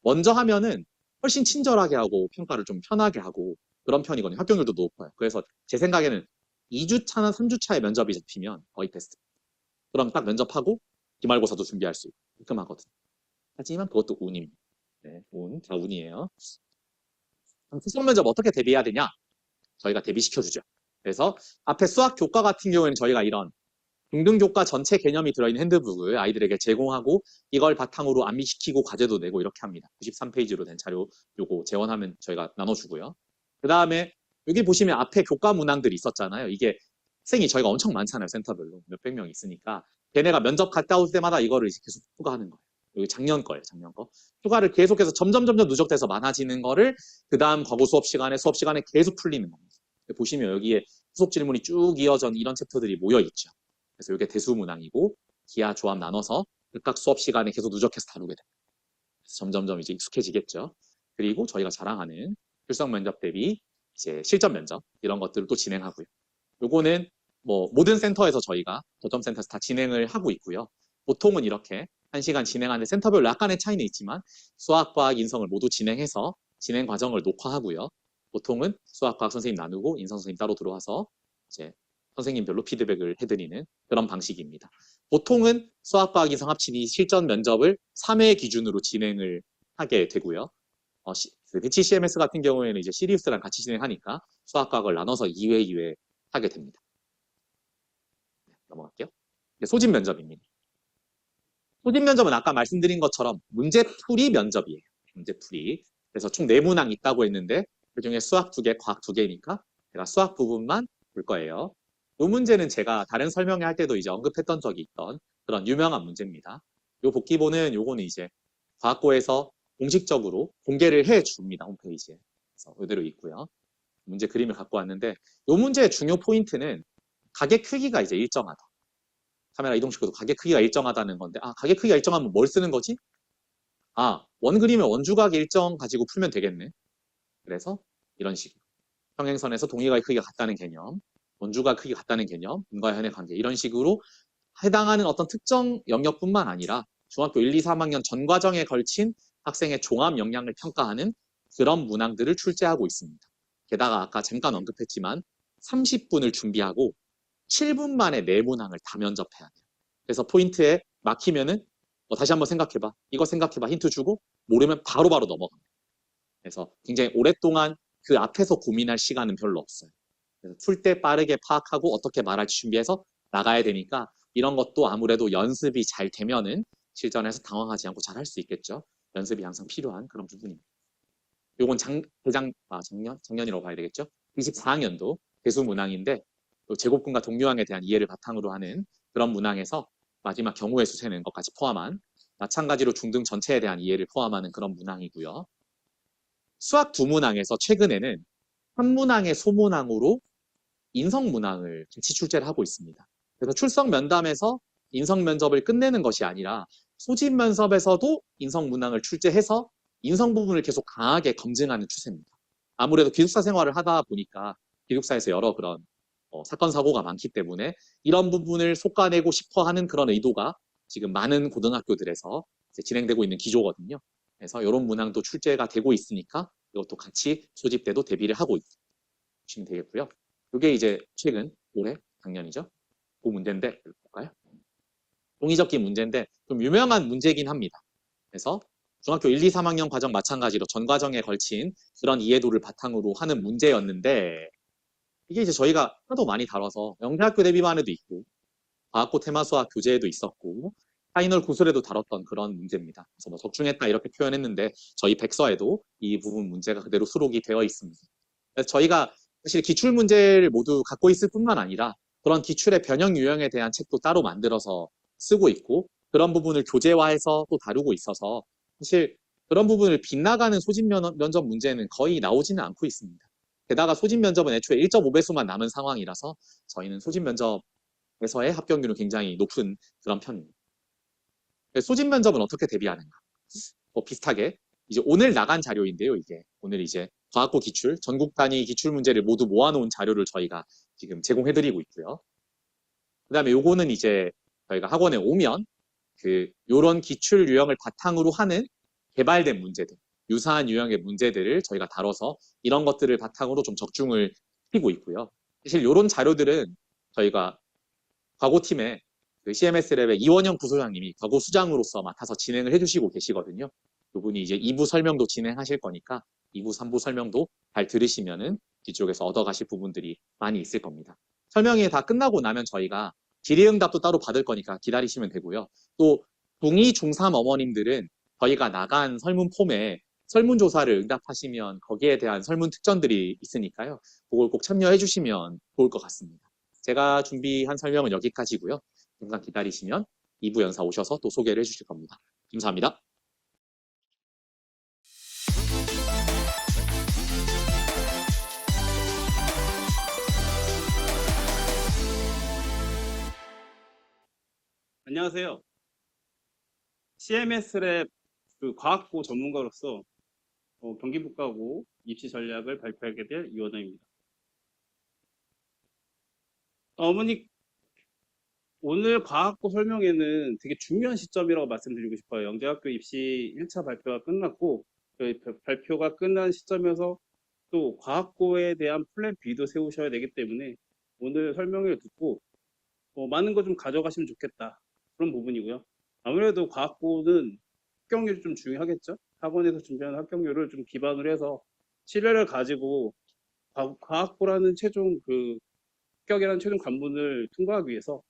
Speaker 2: 먼저 하면은 훨씬 친절하게 하고 평가를 좀 편하게 하고 그런 편이거든요. 합격률도 높아요. 그래서 제 생각에는 2주차나 3주차에 면접이 잡히면 거의 베스트. 그럼 딱 면접하고 기말고사도 준비할 수 있고 깔끔하거든요. 하지만 그것도 운입니다. 네, 다 운이에요. 그럼 수석 면접 어떻게 대비해야 되냐? 저희가 대비시켜주죠. 그래서 앞에 수학 교과 같은 경우에는 저희가 이런 등등교과 전체 개념이 들어있는 핸드북을 아이들에게 제공하고 이걸 바탕으로 암기시키고 과제도 내고 이렇게 합니다. 93페이지로 된 자료 요거 재원하면 저희가 나눠주고요. 그 다음에 여기 보시면 앞에 교과 문항들이 있었잖아요. 이게 학생이 저희가 엄청 많잖아요. 센터별로 몇백 명 있으니까 걔네가 면접 갔다 올 때마다 이거를 이제 계속 추가하는 거예요. 여기 작년 거예요. 작년 거. 추가를 계속해서 점점 누적돼서 많아지는 거를 그 다음 과거 수업 시간에 계속 풀리는 겁니다. 보시면 여기에 후속 질문이 쭉 이어진 이런 챕터들이 모여 있죠. 그래서 이게 대수문항이고 기하, 조합 나눠서 각각 수업 시간에 계속 누적해서 다루게 됩니다. 그래서 점점점 이제 익숙해지겠죠. 그리고 저희가 자랑하는 출석 면접 대비 이제 실전 면접 이런 것들을 또 진행하고요. 요거는 뭐 모든 센터에서 저희가 저점 센터에서 다 진행을 하고 있고요. 보통은 이렇게 1시간 진행하는데 센터별로 약간의 차이는 있지만 수학, 과학, 인성을 모두 진행해서 진행 과정을 녹화하고요. 보통은 수학, 과학 선생님 나누고 인성 선생님 따로 들어와서 이제 선생님별로 피드백을 해드리는 그런 방식입니다. 보통은 수학, 과학, 인성 합친이 실전 면접을 3회 기준으로 진행을 하게 되고요. 대치 CMS 같은 경우에는 이제 시리우스랑 같이 진행하니까 수학, 과학을 나눠서 2회 하게 됩니다. 넘어갈게요. 소집 면접입니다. 소집 면접은 아까 말씀드린 것처럼 문제풀이 면접이에요. 문제풀이. 그래서 총 4문항 있다고 했는데 그중에 수학 2개, 과학 2개니까 제가 수학 부분만 볼 거예요. 이 문제는 제가 다른 설명회 할 때도 이제 언급했던 적이 있던 그런 유명한 문제입니다. 이 복기본은 요거는 이제 과학고에서 공식적으로 공개를 해줍니다. 홈페이지에. 그래서 그대로 있고요. 문제 그림을 갖고 왔는데 이 문제의 중요 포인트는 가게 크기가 이제 일정하다. 카메라 이동시켜도 가게 크기가 일정하다는 건데 가게 크기가 일정하면 뭘 쓰는 거지? 원 그리면 원주각 일정 가지고 풀면 되겠네. 그래서 이런 식으로 평행선에서 동의가의 크기가 같다는 개념, 원주각 크기가 같다는 개념, 인과의 현의 관계 이런 식으로 해당하는 어떤 특정 영역뿐만 아니라 중학교 1, 2, 3학년 전 과정에 걸친 학생의 종합 역량을 평가하는 그런 문항들을 출제하고 있습니다. 게다가 아까 잠깐 언급했지만 30분을 준비하고 7분 만에 4문항을 다 면접해야 돼요. 그래서 포인트에 막히면은 다시 한번 생각해봐. 이거 생각해봐. 힌트 주고 모르면 바로바로 넘어갑니다. 그래서 굉장히 오랫동안 그 앞에서 고민할 시간은 별로 없어요. 그래서 풀 때 빠르게 파악하고 어떻게 말할지 준비해서 나가야 되니까 이런 것도 아무래도 연습이 잘 되면은 실전에서 당황하지 않고 잘 할 수 있겠죠. 연습이 항상 필요한 그런 부분입니다. 요건 작년이라고 봐야 되겠죠. 24학년도 대수 문항인데 또 제곱근과 동류항에 대한 이해를 바탕으로 하는 그런 문항에서 마지막 경우의 수 세는 것까지 포함한 마찬가지로 중등 전체에 대한 이해를 포함하는 그런 문항이고요. 수학 2문항에서 최근에는 한 문항의 소문항으로 인성 문항을 같이 출제를 하고 있습니다. 그래서 출석 면담에서 인성 면접을 끝내는 것이 아니라 소집 면접에서도 인성 문항을 출제해서 인성 부분을 계속 강하게 검증하는 추세입니다. 아무래도 기숙사 생활을 하다 보니까 기숙사에서 여러 그런 사건 사고가 많기 때문에 이런 부분을 솎아내고 싶어 하는 그런 의도가 지금 많은 고등학교들에서 진행되고 있는 기조거든요. 그래서 이런 문항도 출제가 되고 있으니까 이것도 같이 소집 때도 대비를 하고 있으면 되겠고요. 이게 이제 최근 올해 작년이죠. 그 문제인데 볼까요? 동의적기 문제인데 좀 유명한 문제이긴 합니다. 그래서 중학교 1, 2, 3학년 과정 마찬가지로 전 과정에 걸친 그런 이해도를 바탕으로 하는 문제였는데 이게 이제 저희가 하도 많이 다뤄서 영재학교 대비반에도 있고 과학고 테마 수학 교재에도 있었고 파이널 구술에도 다뤘던 그런 문제입니다. 그래서 뭐 적중했다 이렇게 표현했는데 저희 백서에도 이 부분 문제가 그대로 수록이 되어 있습니다. 그래서 저희가 사실 기출 문제를 모두 갖고 있을 뿐만 아니라 그런 기출의 변형 유형에 대한 책도 따로 만들어서 쓰고 있고 그런 부분을 교재화해서 또 다루고 있어서 사실 그런 부분을 빗나가는 소집 면접 문제는 거의 나오지는 않고 있습니다. 게다가 소집 면접은 애초에 1.5배수만 남은 상황이라서 저희는 소집 면접에서의 합격률은 굉장히 높은 그런 편입니다. 소집 면접은 어떻게 대비하는가? 비슷하게 이제 오늘 나간 자료인데요. 이게 오늘 이제 과학고 기출, 전국 단위 기출 문제를 모두 모아놓은 자료를 저희가 지금 제공해드리고 있고요. 그다음에 요거는 이제 저희가 학원에 오면 요런 기출 유형을 바탕으로 하는 개발된 문제들, 유사한 유형의 문제들을 저희가 다뤄서 이런 것들을 바탕으로 좀 적중을 시키고 있고요. 사실 요런 자료들은 저희가 과고팀에 그 CMS랩의 이원영 부소장님이 격오 수장으로서 맡아서 진행을 해주시고 계시거든요. 그분이 이제 2부 설명도 진행하실 거니까 2부, 3부 설명도 잘 들으시면은 뒤쪽에서 얻어가실 부분들이 많이 있을 겁니다. 설명이 다 끝나고 나면 저희가 질의응답도 따로 받을 거니까 기다리시면 되고요. 또 중2, 중3 어머님들은 저희가 나간 설문 폼에 설문조사를 응답하시면 거기에 대한 설문 특전들이 있으니까요. 그걸 꼭 참여해 주시면 좋을 것 같습니다. 제가 준비한 설명은 여기까지고요. 잠깐 기다리시면 2부 연사 오셔서 또 소개를 해주실 겁니다. 감사합니다.
Speaker 3: 안녕하세요. CMS랩 그 과학고 전문가로서 경기북가고 입시 전략을 발표하게 될 이원호입니다. 어머니, 오늘 과학고 설명회는 되게 중요한 시점이라고 말씀드리고 싶어요. 영재학교 입시 1차 발표가 끝났고, 저희 발표가 끝난 시점에서 또 과학고에 대한 플랜 B도 세우셔야 되기 때문에 오늘 설명회를 듣고 많은 거 좀 가져가시면 좋겠다. 그런 부분이고요. 아무래도 과학고는 합격률이 좀 중요하겠죠. 학원에서 준비하는 합격률을 좀 기반으로 해서 신뢰를 가지고 과학고라는 최종 합격이라는 최종 관문을 통과하기 위해서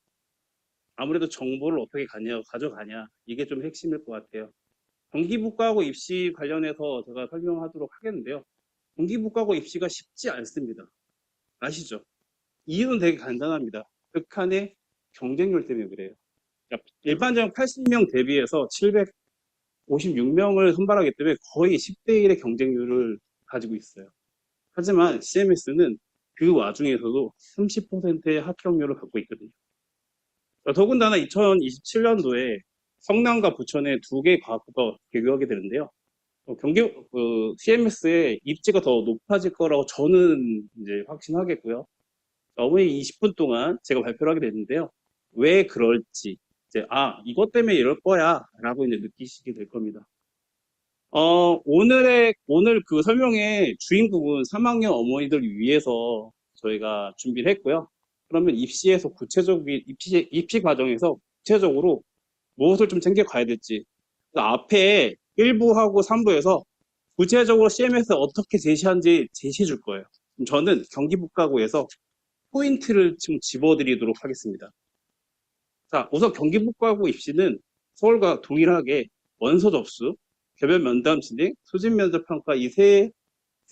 Speaker 3: 아무래도 정보를 어떻게 가져가냐 이게 좀 핵심일 것 같아요. 경기북가고 입시 관련해서 제가 설명하도록 하겠는데요. 경기북가고 입시가 쉽지 않습니다. 아시죠? 이유는 되게 간단합니다. 극한의 경쟁률 때문에 그래요. 일반적인 80명 대비해서 756명을 선발하기 때문에 거의 10대 1의 경쟁률을 가지고 있어요. 하지만 CMS는 그 와중에서도 30%의 합격률을 갖고 있거든요. 더군다나 2027년도에 성남과 부천에 2개의 과학고가 개교하게 되는데요. CMS의 입지가 더 높아질 거라고 저는 이제 확신하겠고요. 어머니 20분 동안 제가 발표를 하게 됐는데요. 왜 그럴지, 이것 때문에 이럴 거야 라고 이제 느끼시게 될 겁니다. 오늘 그 설명의 주인공은 3학년 어머니들 위해서 저희가 준비를 했고요. 그러면 입시에서 구체적인, 입시 과정에서 구체적으로 무엇을 좀 챙겨가야 될지. 앞에 1부하고 3부에서 구체적으로 CMS 어떻게 제시하는지 제시해 줄 거예요. 저는 경기북가고에서 포인트를 좀 집어드리도록 하겠습니다. 자, 우선 경기북가고 입시는 서울과 동일하게 원서 접수, 개별 면담 진행, 수직 면접 평가 이 세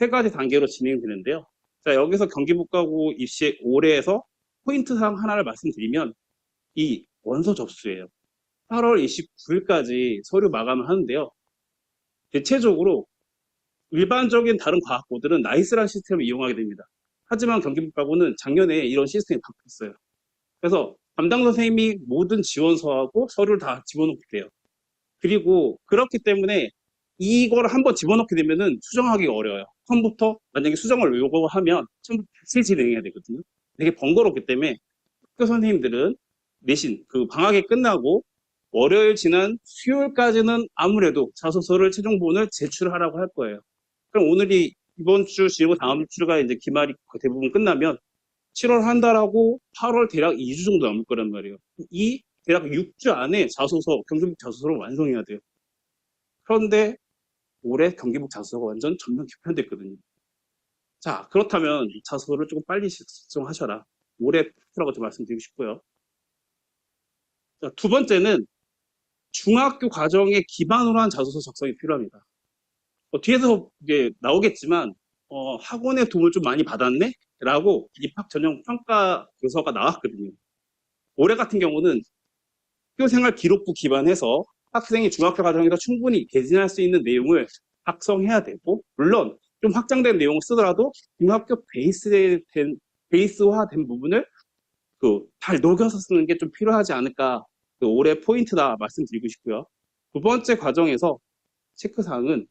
Speaker 3: 가지 단계로 진행되는데요. 자, 여기서 경기북가고 입시 올해에서 포인트 사항 하나를 말씀드리면 이 원서 접수예요. 8월 29일까지 서류 마감을 하는데요. 대체적으로 일반적인 다른 과학고들은 나이스란 시스템을 이용하게 됩니다. 하지만 경기북가고는 작년에 이런 시스템이 바뀌었어요. 그래서 담당 선생님이 모든 지원서하고 서류를 다 집어넣게 돼요. 그리고 그렇기 때문에 이걸 한번 집어넣게 되면은 수정하기가 어려워요. 처음부터 만약에 수정을 요구하면 처음부터 다시 진행해야 되거든요. 되게 번거롭기 때문에 학교 선생님들은 내신 그 방학이 끝나고 월요일 지난 수요일까지는 아무래도 자소서를 최종본을 제출하라고 할 거예요. 그럼 오늘이 이번 주 지나고 다음 주가 이제 기말이 대부분 끝나면 7월 한 달하고 8월 대략 2주 정도 남을 거란 말이에요. 이 대략 6주 안에 경기북 자소서를 완성해야 돼요. 그런데 올해 경기북 자소서가 완전 전면 개편됐거든요. 자, 그렇다면 자소서를 조금 빨리 작성하셔라. 올해 라고 좀 말씀드리고 싶고요. 자, 두 번째는 중학교 과정에 기반으로 한 자소서 작성이 필요합니다. 뒤에서 이제 나오겠지만 학원의 도움을 좀 많이 받았네? 라고 입학 전형 평가 교서가 나왔거든요. 올해 같은 경우는 학교생활 기록부 기반해서 학생이 중학교 과정에서 충분히 개진할 수 있는 내용을 작성해야 되고, 물론 좀 확장된 내용을 쓰더라도 중학교 베이스화된 부분을 잘 녹여서 쓰는 게 좀 필요하지 않을까, 올해 포인트다 말씀드리고 싶고요. 두 번째 과정에서 체크사항은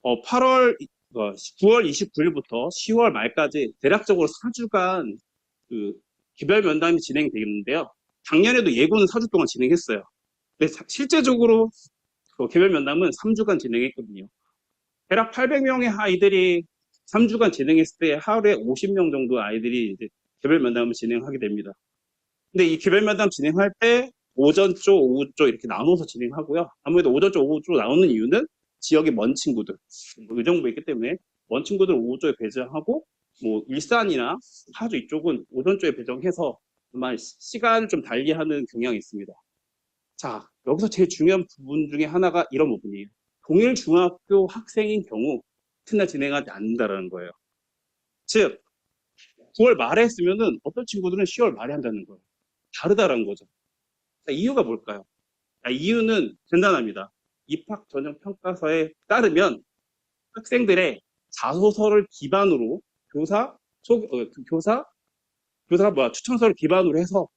Speaker 3: 9월 29일부터 10월 말까지 대략적으로 4주간 기별 면담이 진행되겠는데요. 작년에도 예고는 4주 동안 진행했어요. 근데 실제적으로 개별 면담은 3주간 진행했거든요. 대략 800명의 아이들이 3주간 진행했을 때 하루에 50명 정도 아이들이 이제 개별 면담을 진행하게 됩니다. 근데 이 개별 면담 진행할 때 오전 쪽, 오후 쪽 이렇게 나눠서 진행하고요. 아무래도 오전 쪽, 오후 쪽 나누는 이유는 지역에 먼 친구들, 뭐 의정부에 있기 때문에 먼 친구들 오후 쪽에 배정하고 뭐 일산이나 파주 이쪽은 오전 쪽에 배정해서 정말 시간을 좀 달리하는 경향이 있습니다. 자, 여기서 제일 중요한 부분 중에 하나가 이런 부분이에요. 동일 중학교 학생인 경우 같은 날 진행하지 않는다라는 거예요. 즉 9월 말에 했으면은 어떤 친구들은 10월 말에 한다는 거예요. 다르다라는 거죠. 자, 이유가 뭘까요? 자, 이유는 간단합니다. 입학 전형 평가서에 따르면 학생들의 자소서를 기반으로 교사가 추천서를 기반으로 해서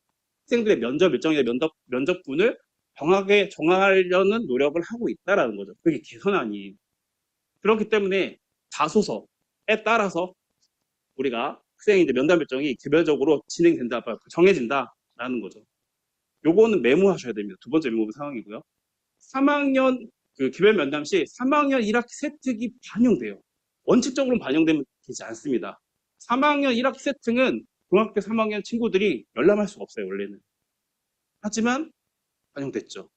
Speaker 3: 학생들의 면접 일정이나 면접분을 정확하게 정하려는 노력을 하고 있다라는 거죠. 그게 개선안이에요. 그렇기 때문에 자소서에 따라서 우리가 학생의 면담 일정이 개별적으로 진행된다, 정해진다라는 거죠. 요거는 메모하셔야 됩니다. 두 번째 메모 상황이고요. 3학년 그 개별 면담 시 3학년 1학기 세특이 반영돼요. 원칙적으로는 반영되지 않습니다. 3학년 1학기 세특은 중학교 3학년 친구들이 열람할 수가 없어요, 원래는. 하지만 반영됐죠.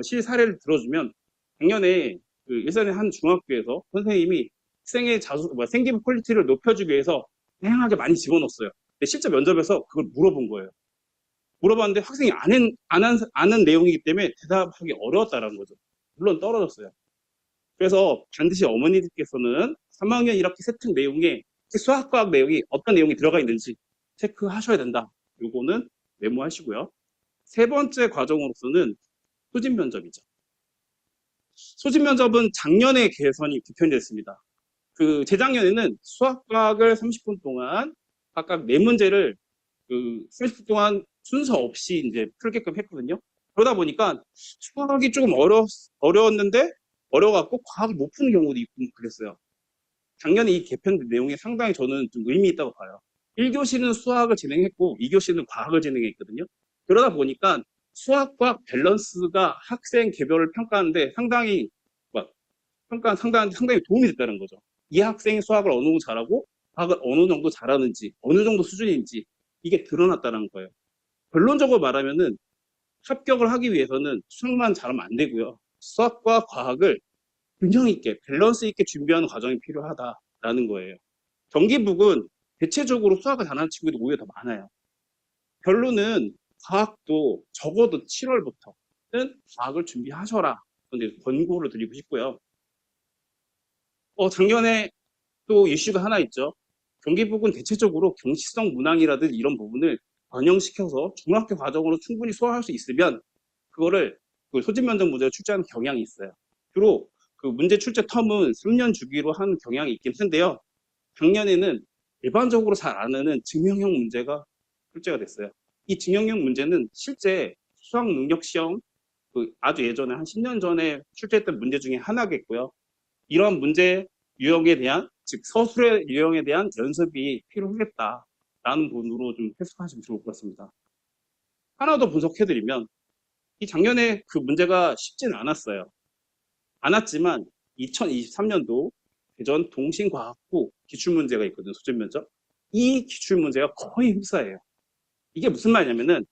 Speaker 3: 실 사례를 들어주면 작년에 그 일산의 한 중학교에서 선생님이 학생의 생기부 퀄리티를 높여주기 위해서 다양하게 많이 집어넣었어요. 근데 실제 면접에서 그걸 물어본 거예요. 물어봤는데 학생이 아는 내용이기 때문에 대답하기 어려웠다는 거죠. 물론 떨어졌어요. 그래서 반드시 어머니들께서는 3학년 1학기 세특 내용에 수학과학 내용이 어떤 내용이 들어가 있는지 체크하셔야 된다. 요거는 메모하시고요. 세 번째 과정으로서는 소집 면접이죠. 소집 면접은 작년에 개편이 됐습니다. 그 재작년에는 수학과학을 30분 동안 각각 4문제를 그 30분 동안 순서 없이 이제 풀게끔 했거든요. 그러다 보니까 수학이 조금 어려웠는데 어려워갖고 과학을 못 푸는 경우도 있고 그랬어요. 작년에 이 개편 내용이 상당히 저는 좀 의미 있다고 봐요. 1교시는 수학을 진행했고 2교시는 과학을 진행했거든요. 그러다 보니까 수학과 밸런스가 학생 개별을 평가하는데 상당히 도움이 됐다는 거죠. 이 학생이 수학을 어느 정도 잘하고 과학을 어느 정도 잘하는지 어느 정도 수준인지 이게 드러났다는 거예요. 결론적으로 말하면은 합격을 하기 위해서는 수학만 잘하면 안 되고요. 수학과 과학을 균형 있게 밸런스 있게 준비하는 과정이 필요하다라는 거예요. 경기북은 대체적으로 수학을 잘하는 친구들이 오히려 더 많아요. 결론은 과학도 적어도 7월부터는 과학을 준비하셔라. 근데 권고를 드리고 싶고요. 작년에 또 이슈가 하나 있죠. 경기북은 대체적으로 경시성 문항이라든지 이런 부분을 변형시켜서 중학교 과정으로 충분히 소화할 수 있으면 그거를 그 소집 면접 문제를 출제하는 경향이 있어요. 주로 그 문제 출제 텀은 3년 주기로 하는 경향이 있긴 한데요. 작년에는 일반적으로 잘 안 하는 증명형 문제가 출제가 됐어요. 이 증명형 문제는 실제 수학 능력 시험 그 아주 예전에 한 10년 전에 출제했던 문제 중에 하나겠고요. 이런 문제 유형에 대한 즉 서술의 유형에 대한 연습이 필요하겠다라는 부분으로 좀 해석하시면 좋을 것 같습니다. 하나 더 분석해드리면 이 작년에 그 문제가 쉽지는 않았지만 2023년도 대전 동신과학부 기출문제가 있거든요. 소집 면접. 이 기출문제가 거의 흡사해요. 이게 무슨 말이냐면은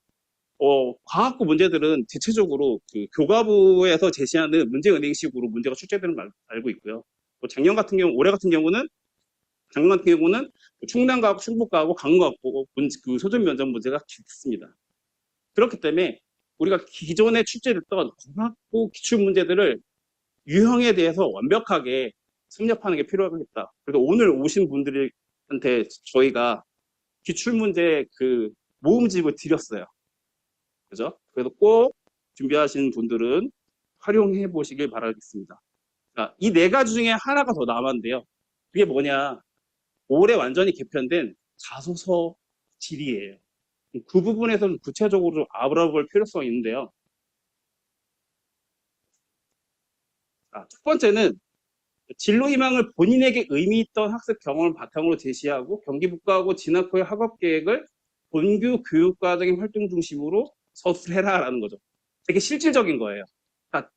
Speaker 3: 과학부 문제들은 대체적으로 그 교과부에서 제시하는 문제 은행식으로 문제가 출제되는 걸 알고 있고요. 작년 같은 경우, 작년 같은 경우는 충남과학, 충북과학, 강원과학부 그 소집 면접 문제가 같습니다. 그렇기 때문에 우리가 기존에 출제됐던 과학부 기출 문제들을 유형에 대해서 완벽하게 섭렵하는 게 필요하겠다. 그래서 오늘 오신 분들한테 저희가 기출문제 그 모음집을 드렸어요. 그죠? 그래서 꼭 준비하시는 분들은 활용해 보시길 바라겠습니다. 자, 이 4가지 중에 하나가 더 남았는데요. 그게 뭐냐? 올해 완전히 개편된 자소서 질의예요. 그 부분에서는 구체적으로 알아볼 필요성이 있는데요. 자, 첫 번째는 진로 희망을 본인에게 의미 있던 학습 경험을 바탕으로 제시하고 경기북과하고 진학 후의 학업 계획을 본교 교육과정의 활동 중심으로 서술해라라는 거죠. 되게 실질적인 거예요. 그러니까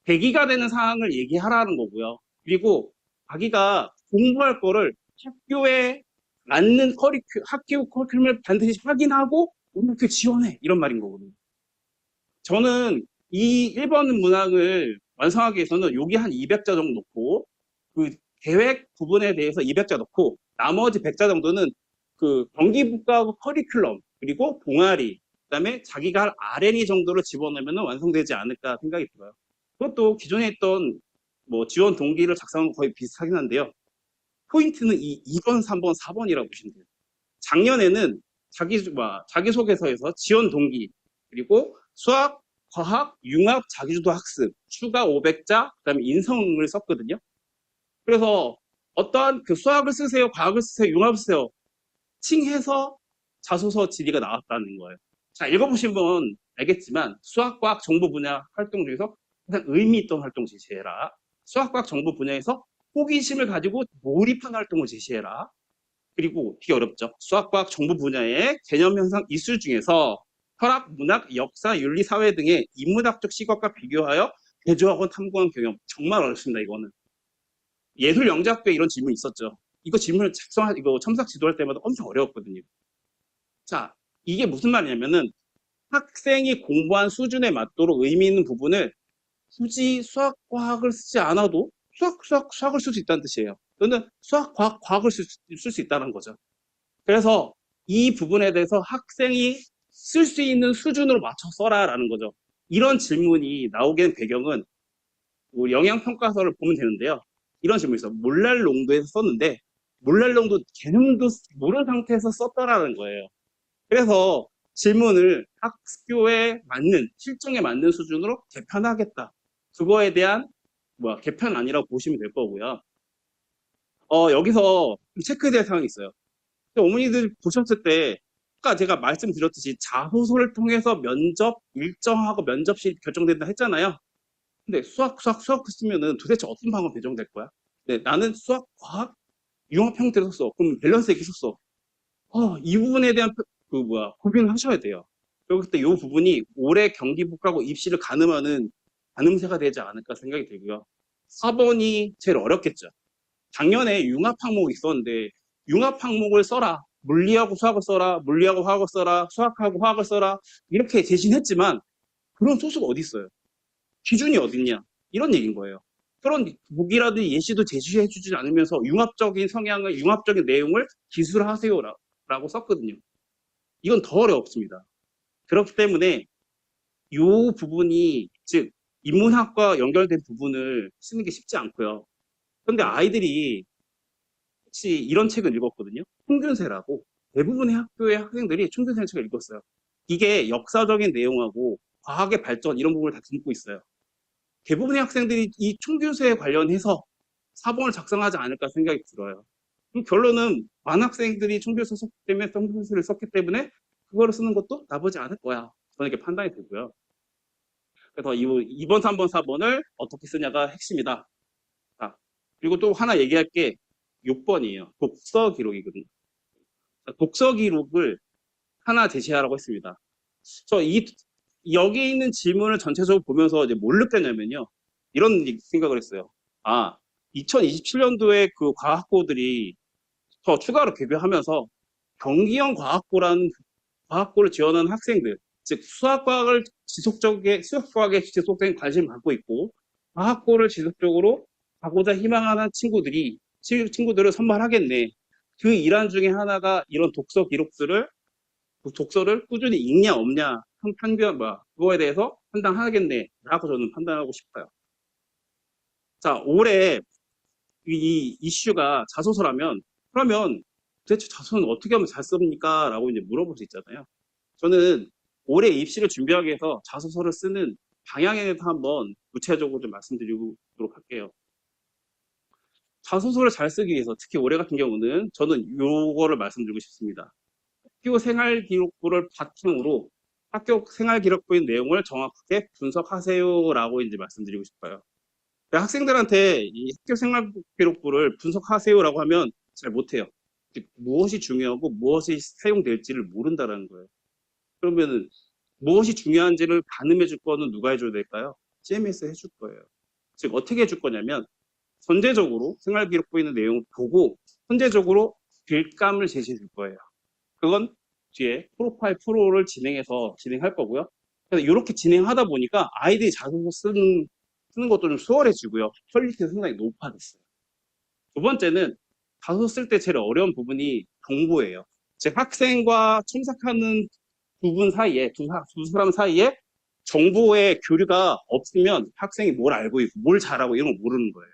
Speaker 3: 대기가 되는 사항을 얘기하라는 거고요. 그리고 자기가 공부할 거를 학교에 맞는 학교 커리큘럼을 반드시 확인하고 이렇게 지원해 이런 말인 거거든요. 저는 이 1번 문항을 완성하기 위해서는 여기 한 200자 정도 놓고 그 계획 부분에 대해서 200자 넣고 나머지 100자 정도는 그 경기국가하고 커리큘럼 그리고 동아리 그다음에 자기가 할 R&D 정도를 집어넣으면 완성되지 않을까 생각이 들어요. 그것도 기존에 있던 뭐 지원 동기를 작성한 거의 비슷하긴 한데요. 포인트는 이 2번, 3번, 4번이라고 보시면 돼요. 작년에는 자기소개서에서 지원 동기 그리고 수학, 과학, 융합, 자기주도 학습 추가 500자 그다음에 인성을 썼거든요. 그래서 어떠한 그 수학을 쓰세요, 과학을 쓰세요, 융합을 쓰세요 칭해서 자소서 질의가 나왔다는 거예요. 자, 읽어보시면 알겠지만 수학과학 정보 분야 활동 중에서 가장 의미 있던 활동 제시해라. 수학과학 정보 분야에서 호기심을 가지고 몰입한 활동을 제시해라. 그리고 되게 어렵죠. 수학과학 정보 분야의 개념 현상 이수 중에서 철학, 문학, 역사, 윤리, 사회 등의 인문학적 시각과 비교하여 대조하고 탐구한 경험. 정말 어렵습니다, 이거는. 예술영재학교에 이런 질문이 있었죠. 이거 질문을 이거 첨삭 지도할 때마다 엄청 어려웠거든요. 자, 이게 무슨 말이냐면은 학생이 공부한 수준에 맞도록 의미 있는 부분을 굳이 수학, 과학을 쓰지 않아도 수학을 쓸 수 있다는 뜻이에요. 또는 수학, 과학을 쓸 수 있다는 거죠. 그래서 이 부분에 대해서 학생이 쓸 수 있는 수준으로 맞춰 써라라는 거죠. 이런 질문이 나오게 된 배경은 우리 영양평가서를 보면 되는데요. 이런 질문이 있어요. 몰랄농도에서 썼는데 몰랄농도 개념도 모르는 상태에서 썼다라는 거예요. 그래서 질문을 학교에 맞는 실정에 맞는 수준으로 개편하겠다. 그거에 대한 개편안이라고 보시면 될 거고요. 여기서 체크될 사항이 있어요. 어머니들 보셨을 때 아까 제가 말씀드렸듯이 자소서를 통해서 면접 일정하고 면접시 결정된다 했잖아요. 근데 수학 쓰면은 도대체 어떤 방법 배정될 거야? 네, 나는 수학, 과학, 융합 형태로 썼어. 그럼 밸런스 있게 썼어. 이 부분에 대한 고민을 하셔야 돼요. 그리고 그때 이 부분이 올해 경기북하고 입시를 가늠하는 가늠세가 되지 않을까 생각이 들고요. 4번이 제일 어렵겠죠. 작년에 융합 항목이 있었는데 융합 항목을 써라. 물리하고 수학을 써라. 물리하고 화학을 써라. 수학하고 화학을 써라. 이렇게 제시는 했지만 그런 소수가 어디 있어요? 기준이 어딨냐? 이런 얘기인 거예요. 그런 보기라든지 예시도 제시해주지 않으면서 융합적인 성향을, 융합적인 내용을 기술하세요라고 썼거든요. 이건 더 어렵습니다. 그렇기 때문에 이 부분이 즉 인문학과 연결된 부분을 쓰는 게 쉽지 않고요. 그런데 아이들이 혹시 이런 책을 읽었거든요. 총균세라고. 대부분의 학교의 학생들이 총균세 책을 읽었어요. 이게 역사적인 내용하고 과학의 발전 이런 부분을 다 담고 있어요. 대부분의 학생들이 이 총균세에 관련해서 사본을 작성하지 않을까 생각이 들어요. 그럼 결론은 많은 학생들이 총균세를 썼기 때문에 그거를 쓰는 것도 나쁘지 않을 거야. 저는 이렇게 판단이 들고요. 그래서 2번, 3번, 4번을 어떻게 쓰냐가 핵심이다. 자, 그리고 또 하나 얘기할 게 6번이에요. 독서 기록이거든요. 독서 기록을 하나 제시하라고 했습니다. 여기 있는 질문을 전체적으로 보면서 이제 뭘 느꼈냐면요. 이런 생각을 했어요. 2027년도에 그 과학고들이 더 추가로 개교하면서 경기형 과학고라는 과학고를 지원하는 학생들, 즉 수학과학에 지속적인 관심을 갖고 있고 과학고를 지속적으로 가고자 희망하는 친구들을 선발하겠네. 그 일환 중에 하나가 이런 독서 기록들을 독서를 꾸준히 읽냐 없냐 그거에 대해서 판단하겠네라고 저는 판단하고 싶어요. 자, 올해 이 이슈가 자소서라면 그러면 도대체 자소서는 어떻게 하면 잘 씁니까? 라고 이제 물어볼 수 있잖아요. 저는 올해 입시를 준비하기 위해서 자소서를 쓰는 방향에 대해서 한번 구체적으로 좀 말씀드리도록 할게요. 자소서를 잘 쓰기 위해서 특히 올해 같은 경우는 저는 요거를 말씀드리고 싶습니다. 학교 생활기록부를 바탕으로 학교 생활기록부의 내용을 정확하게 분석하세요라고 이제 말씀드리고 싶어요. 학생들한테 이 학교 생활기록부를 분석하세요라고 하면 잘 못해요. 무엇이 중요하고 무엇이 사용될지를 모른다는 거예요. 그러면 무엇이 중요한지를 가늠해 줄 거는 누가 해줘야 될까요? CMS 해줄 거예요. 즉 어떻게 해줄 거냐면 선제적으로 생활기록부에 있는 내용을 보고 선제적으로 글감을 제시해 줄 거예요. 그건 뒤에 프로파일 프로를 진행할 거고요. 그래서 이렇게 진행하다 보니까 아이들이 자소서 쓰는 것도 좀 수월해지고요. 퀄리티가 상당히 높아졌어요. 두 번째는 자소서 쓸 때 제일 어려운 부분이 정보예요. 즉 학생과 첨삭하는 두 사람 사이에 정보의 교류가 없으면 학생이 뭘 알고 있고 뭘 잘하고 이런 걸 모르는 거예요.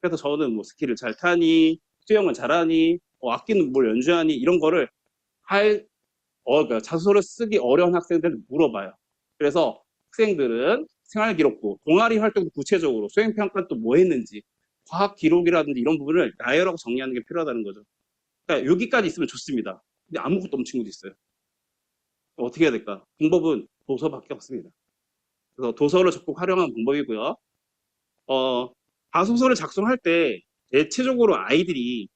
Speaker 3: 그래서 저는 뭐 스키를 잘 타니, 수영은 잘하니, 악기는 뭘 연주하니 이런 거를 그러니까 자소서를 쓰기 어려운 학생들한테 물어봐요. 그래서 학생들은 생활기록부, 동아리 활동도 구체적으로, 수행평가 또 뭐 했는지, 과학 기록이라든지 이런 부분을 나열하고 정리하는 게 필요하다는 거죠. 그러니까 여기까지 있으면 좋습니다. 근데 아무것도 없는 친구도 있어요. 어떻게 해야 될까? 방법은 도서밖에 없습니다. 그래서 도서를 적극 활용하는 방법이고요. 자소서를 작성할 때 대체적으로 아이들이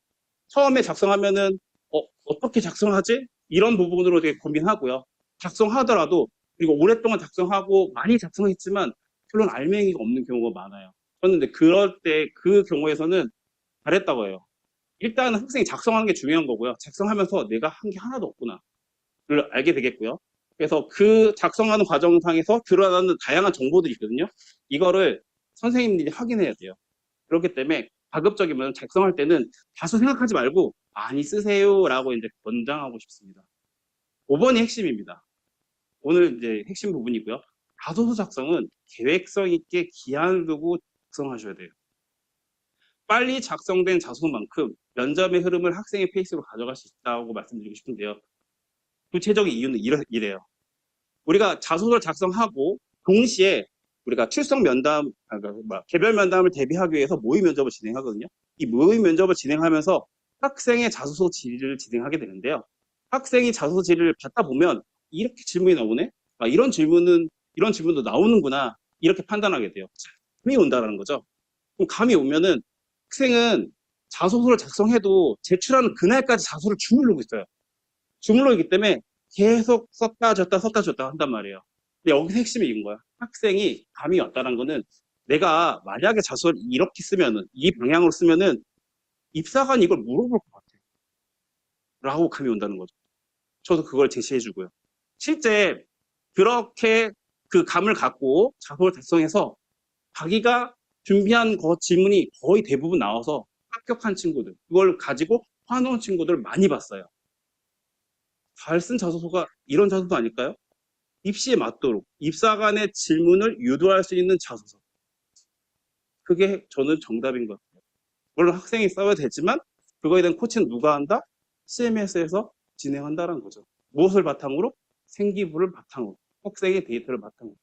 Speaker 3: 처음에 작성하면은 어떻게 작성하지? 이런 부분으로 되게 고민하고요. 작성하더라도 그리고 오랫동안 작성하고 많이 작성했지만 별로 알맹이가 없는 경우가 많아요. 저는 근데 그럴 때 그 경우에서는 잘했다고 해요. 일단 학생이 작성하는 게 중요한 거고요. 작성하면서 내가 한 게 하나도 없구나를 알게 되겠고요. 그래서 그 작성하는 과정상에서 드러나는 다양한 정보들이 있거든요. 이거를 선생님들이 확인해야 돼요. 그렇기 때문에 가급적이면 작성할 때는 다소 생각하지 말고 많이 쓰세요라고 이제 권장하고 싶습니다. 5번이 핵심입니다. 오늘 이제 핵심 부분이고요. 자소서 작성은 계획성 있게 기한을 두고 작성하셔야 돼요. 빨리 작성된 자소서만큼 면접의 흐름을 학생의 페이스로 가져갈 수 있다고 말씀드리고 싶은데요. 구체적인 이유는 이래요. 우리가 자소서를 작성하고 동시에 우리가 출석 면담, 개별 면담을 대비하기 위해서 모의 면접을 진행하거든요. 이 모의 면접을 진행하면서 학생의 자소서 질의를 진행하게 되는데요. 학생이 자소서 질의를 받다 보면 이렇게 질문이 나오네? 이런 질문도 나오는구나. 이렇게 판단하게 돼요. 감이 온다는 거죠. 그럼 감이 오면은 학생은 자소서를 작성해도 제출하는 그날까지 자소서를 주물르고 있어요. 주물르기 때문에 계속 썼다 줬다 한단 말이에요. 근데 여기서 핵심이 이건 거야. 학생이 감이 왔다는 거는 내가 만약에 자소서를 이렇게 쓰면은, 이 방향으로 쓰면은 입사관이 이걸 물어볼 것 같아. 라고 감이 온다는 거죠. 저도 그걸 제시해주고요. 실제 그렇게 그 감을 갖고 자소서를 작성해서 자기가 준비한 질문이 거의 대부분 나와서 합격한 친구들, 그걸 가지고 화놓은 친구들을 많이 봤어요. 잘 쓴 자소서가 이런 자소서 아닐까요? 입시에 맞도록 입사관의 질문을 유도할 수 있는 자소서. 그게 저는 정답인 것 같아요. 물론 학생이 써야 되지만 그거에 대한 코치는 누가 한다? CMS에서 진행한다는 거죠. 무엇을 바탕으로? 생기부를 바탕으로, 학생의 데이터를 바탕으로.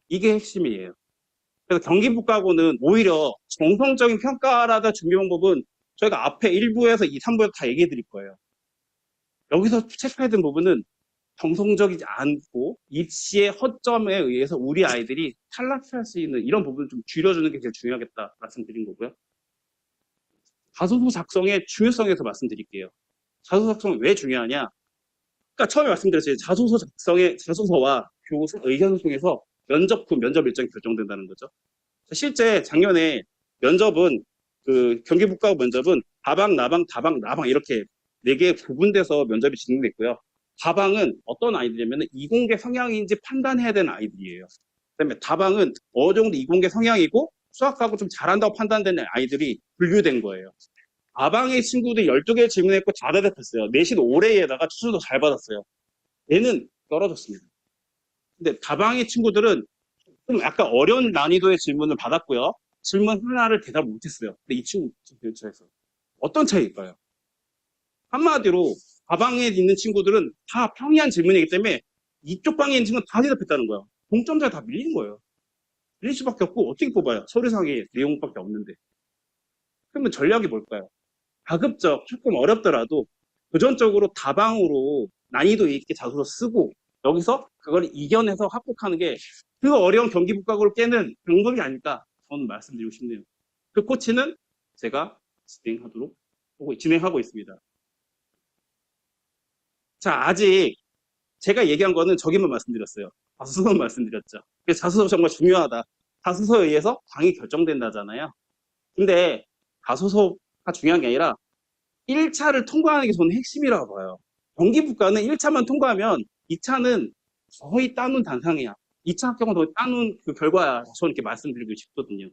Speaker 3: 이게 핵심이에요. 그래서 경기국가고는 오히려 정성적인 평가라다 준비 방법은 저희가 앞에 1부에서 2, 3부에서 다 얘기해 드릴 거예요. 여기서 체크해야 되는 부분은 정성적이지 않고 입시의 허점에 의해서 우리 아이들이 탈락할 수 있는 이런 부분을 좀 줄여주는 게 제일 중요하겠다 말씀드린 거고요. 자소서 작성의 중요성에서 말씀드릴게요. 자소서 작성이 왜 중요하냐? 그러니까 처음에 말씀드렸죠. 자소서와 교사 의견을 통해서 면접 후 면접 일정이 결정된다는 거죠. 실제 작년에 면접은 경기국가고 면접은 다방, 나방 이렇게 4개 구분돼서 면접이 진행됐고요. 다방은 어떤 아이들이냐면 이공계 성향인지 판단해야 되는 아이들이에요. 그다음에 다방은 어느 정도 이공계 성향이고 수학하고 좀 잘한다고 판단되는 아이들이 분류된 거예요. 다방의 친구들이 12개 질문했고 다 대답했어요. 내신 올해에다가 추천도 잘 받았어요. 얘는 떨어졌습니다. 근데 다방의 친구들은 좀 약간 어려운 난이도의 질문을 받았고요. 질문 하나를 대답 못했어요. 근데 이 친구 근처에서 어떤 차이일까요? 한마디로 다방에 있는 친구들은 다 평이한 질문이기 때문에 이쪽 방에 있는 친구는 다 대답했다는 거예요. 동점자가 다 밀린 거예요. 밀릴 수밖에 없고 어떻게 뽑아요? 서류상에 내용밖에 없는데. 그러면 전략이 뭘까요? 가급적 조금 어렵더라도 도전적으로 다방으로 난이도 있게 자소서 쓰고 여기서 그걸 이겨내서 합격하는 게 그 어려운 경기국가고를 깨는 방법이 아닐까 저는 말씀드리고 싶네요. 그 코치는 제가 진행하고 있습니다. 자, 아직 제가 얘기한 거는 저기만 말씀드렸어요. 자소서만 말씀드렸죠. 그래서 자소서 정말 중요하다. 자소서에 의해서 당이 결정된다잖아요. 근데 자소서가 중요한 게 아니라 1차를 통과하는 게 저는 핵심이라고 봐요. 경기분과는 1차만 통과하면 2차는 거의 따놓은 단상이야. 2차 합격은 거의 따놓은 그 결과야. 저는 이렇게 말씀드리고 싶거든요.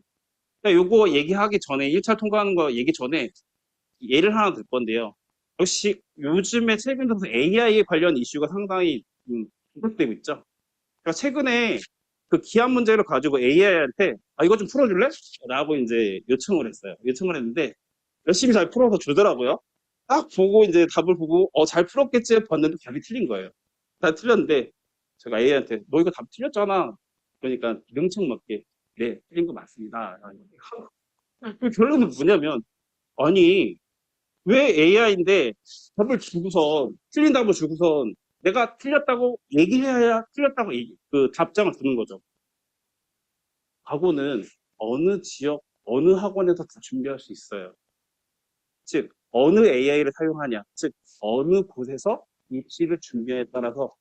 Speaker 3: 그러니까 요거 얘기하기 전에 1차 통과하는 거 얘기 전에 예를 하나 들 건데요. 역시 요즘에 최근 들어서 AI 관련 이슈가 상당히 부각되고 있죠. 그러니까 최근에 그 기한 문제를 가지고 AI한테 이거 좀 풀어줄래? 라고 이제 요청을 했어요. 요청을 했는데 열심히 잘 풀어서 주더라고요. 딱 보고 이제 답을 보고 잘 풀었겠지 봤는데 답이 틀린 거예요. 다 틀렸는데 제가 A한테 너 이거 답 틀렸잖아. 그러니까 명청 맞게 네 틀린 거 맞습니다. 그 결론은 뭐냐면 아니 왜 AI인데 답을 주고선 틀린 답을 주고선 내가 틀렸다고 얘기해야 틀렸다고 그 답장을 주는 거죠. 과거는 어느 지역 어느 학원에서 다 준비할 수 있어요. 즉 어느 AI를 사용하냐, 즉 어느 곳에서 입시를 준비하에 따라서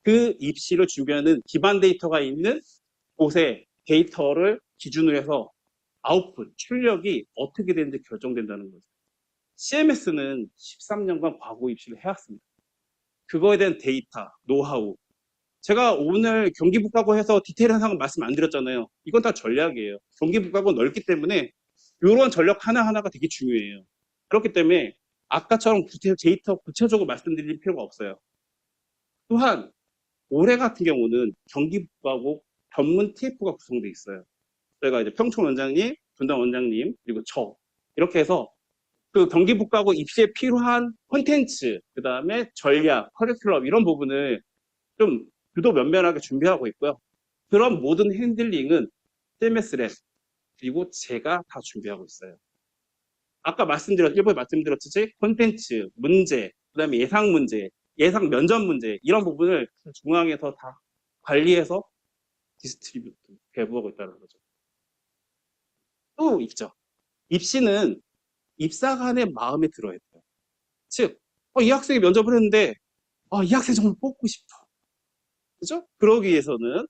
Speaker 3: 그 입시를 준비하는 기반 데이터가 있는 곳의 데이터를 기준으로 해서 아웃풋, 출력이 어떻게 되는지 결정된다는 거죠. CMS는 13년간 과거 입시를 해왔습니다. 그거에 대한 데이터, 노하우. 제가 오늘 경기북가고 해서 디테일한 상황 말씀 안 드렸잖아요. 이건 다 전략이에요. 경기북가고 넓기 때문에 이런 전략 하나하나가 되게 중요해요. 그렇기 때문에 아까처럼 데이터 구체적으로 말씀드릴 필요가 없어요. 또한 올해 같은 경우는 경기북가고 전문 TF가 구성되어 있어요. 저희가 이제 평촌 원장님, 분당 원장님, 그리고 저 이렇게 해서 그 경기북가고 입시에 필요한 콘텐츠, 그 다음에 전략, 커리큘럼 이런 부분을 좀 유도 면밀하게 준비하고 있고요. 그런 모든 핸들링은 CMS 랩 그리고 제가 다 준비하고 있어요. 아까 일부에 말씀드렸듯이 콘텐츠, 문제, 그 다음에 예상 문제, 예상 면접 문제 이런 부분을 중앙에서 다 관리해서 디스트리뷰트, 배부하고 있다는 거죠. 또 있죠. 입시는 입사관의 마음에 들어야 돼요. 즉, 이 학생이 면접을 했는데 이 학생 정말 뽑고 싶어. 그죠? 그러기 위해서는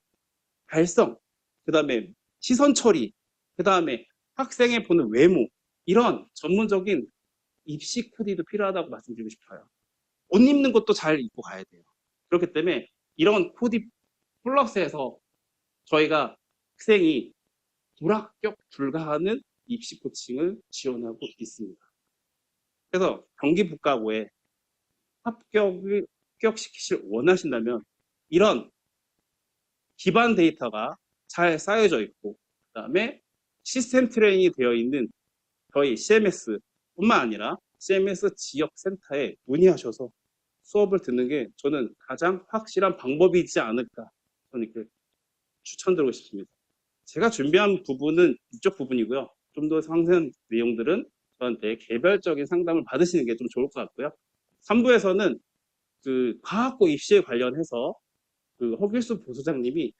Speaker 3: 발성, 그 다음에 시선 처리, 그 다음에 학생의 보는 외모 이런 전문적인 입시 코디도 필요하다고 말씀드리고 싶어요. 옷 입는 것도 잘 입고 가야 돼요. 그렇기 때문에 이런 코디 플러스해서 저희가 학생이 불합격 불가하는 입시 코칭을 지원하고 있습니다. 그래서 경기북가고에 합격시키실 원하신다면 이런 기반 데이터가 잘 쌓여져 있고 그 다음에 시스템 트레이닝이 되어 있는 저희 CMS 뿐만 아니라 CMS 지역센터에 문의하셔서 수업을 듣는 게 저는 가장 확실한 방법이지 않을까 저는 이렇게 추천드리고 싶습니다. 제가 준비한 부분은 이쪽 부분이고요. 좀 더 상세한 내용들은 저한테 개별적인 상담을 받으시는 게 좀 좋을 것 같고요. 3부에서는 그 과학고 입시에 관련해서 그 허길수 부소장님이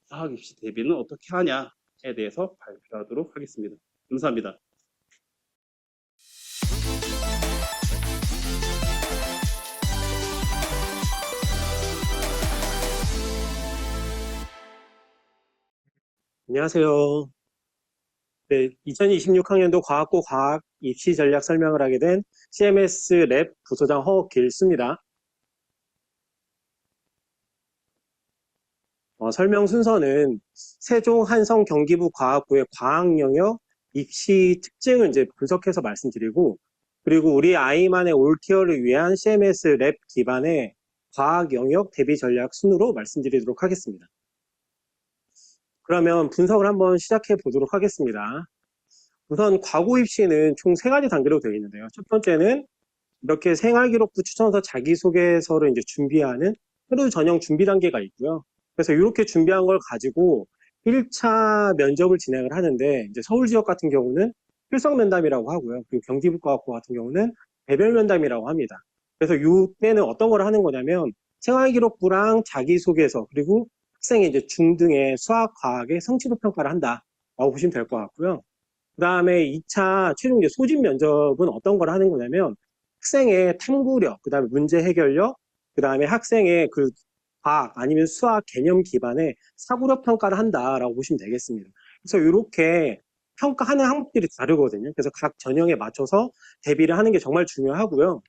Speaker 3: 과학 입시 대비는 어떻게 하냐에 대해서 발표하도록 하겠습니다. 감사합니다.
Speaker 4: 안녕하세요. 네, 2026학년도 과학고 과학 입시 전략 설명을 하게 된 CMS 랩 부소장 허길수입니다. 설명 순서는 세종 한성 경기부 과학고의 과학 영역 입시 특징을 이제 분석해서 말씀드리고, 그리고 우리 아이만의 올케어를 위한 CMS 랩 기반의 과학 영역 대비 전략 순으로 말씀드리도록 하겠습니다. 그러면 분석을 한번 시작해 보도록 하겠습니다. 우선 과고 입시는 총 3가지 단계로 되어 있는데요. 첫 번째는 이렇게 생활기록부 추천서 자기소개서를 이제 준비하는 하루 전형 준비 단계가 있고요. 그래서 이렇게 준비한 걸 가지고 1차 면접을 진행을 하는데, 이제 서울 지역 같은 경우는 필성 면담이라고 하고요. 그리고 경기북과학고 같은 경우는 배별 면담이라고 합니다. 그래서 이때는 어떤 걸 하는 거냐면 생활기록부랑 자기소개서 그리고 학생의 이제 중등의 수학, 과학의 성취도 평가를 한다라고 보시면 될 것 같고요. 그 다음에 2차 최종 이제 소집 면접은 어떤 걸 하는 거냐면 학생의 탐구력, 그 다음에 문제 해결력, 그 다음에 학생의 그 과학 아니면 수학 개념 기반의 사고력 평가를 한다라고 보시면 되겠습니다. 그래서 이렇게 평가하는 항목들이 다르거든요. 그래서 각 전형에 맞춰서 대비를 하는 게 정말 중요하고요.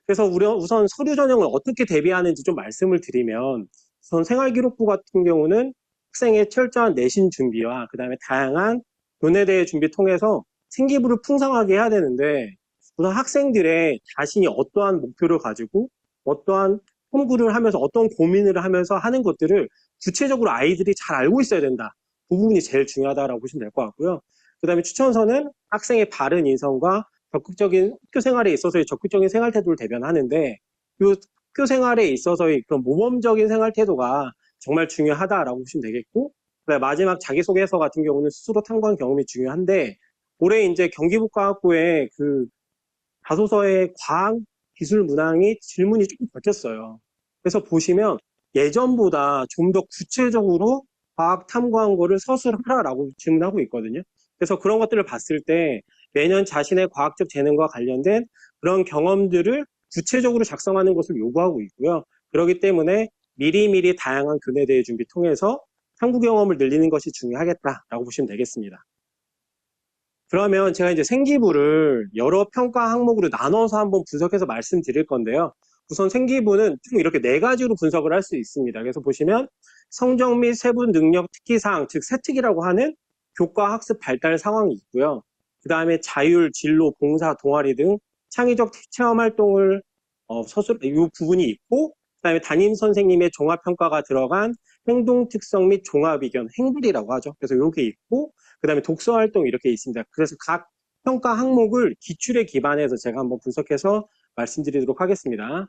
Speaker 4: 그래서 우선 서류 전형을 어떻게 대비하는지 좀 말씀을 드리면, 우선 생활기록부 같은 경우는 학생의 철저한 내신 준비와 그다음에 다양한 교내대회 준비 통해서 생기부를 풍성하게 해야 되는데, 우선 학생들의 자신이 어떠한 목표를 가지고 어떠한 탐구를 하면서 어떤 고민을 하면서 하는 것들을 구체적으로 아이들이 잘 알고 있어야 된다. 그 부분이 제일 중요하다라고 보시면 될 것 같고요. 그다음에 추천서는 학생의 바른 인성과 적극적인 학교 생활에 있어서의 적극적인 생활 태도를 대변하는데, 이 학교 생활에 있어서의 그런 모범적인 생활 태도가 정말 중요하다라고 보시면 되겠고, 그다음에 마지막 자기소개서 같은 경우는 스스로 탐구한 경험이 중요한데, 올해 이제 경기북과학부의 그 자소서의 과학 기술 문항이 질문이 조금 바뀌었어요. 그래서 보시면 예전보다 좀 더 구체적으로 과학 탐구한 거를 서술하라라고 질문하고 있거든요. 그래서 그런 것들을 봤을 때 매년 자신의 과학적 재능과 관련된 그런 경험들을 구체적으로 작성하는 것을 요구하고 있고요. 그렇기 때문에 미리미리 다양한 교내대회 준비 통해서 탐구 경험을 늘리는 것이 중요하겠다라고 보시면 되겠습니다. 그러면 제가 이제 생기부를 여러 평가 항목으로 나눠서 한번 분석해서 말씀드릴 건데요. 우선 생기부는 총 이렇게 4가지로 분석을 할 수 있습니다. 그래서 보시면 성적 및 세부 능력 특기사항, 즉 세특이라고 하는 교과 학습 발달 상황이 있고요. 그 다음에 자율, 진로, 봉사, 동아리 등 창의적 체험 활동을 서술, 이 부분이 있고, 그 다음에 담임 선생님의 종합평가가 들어간 행동 특성 및 종합 의견, 행불이라고 하죠. 그래서 이렇게 있고, 그 다음에 독서 활동 이렇게 있습니다. 그래서 각 평가 항목을 기출에 기반해서 제가 한번 분석해서 말씀드리도록 하겠습니다.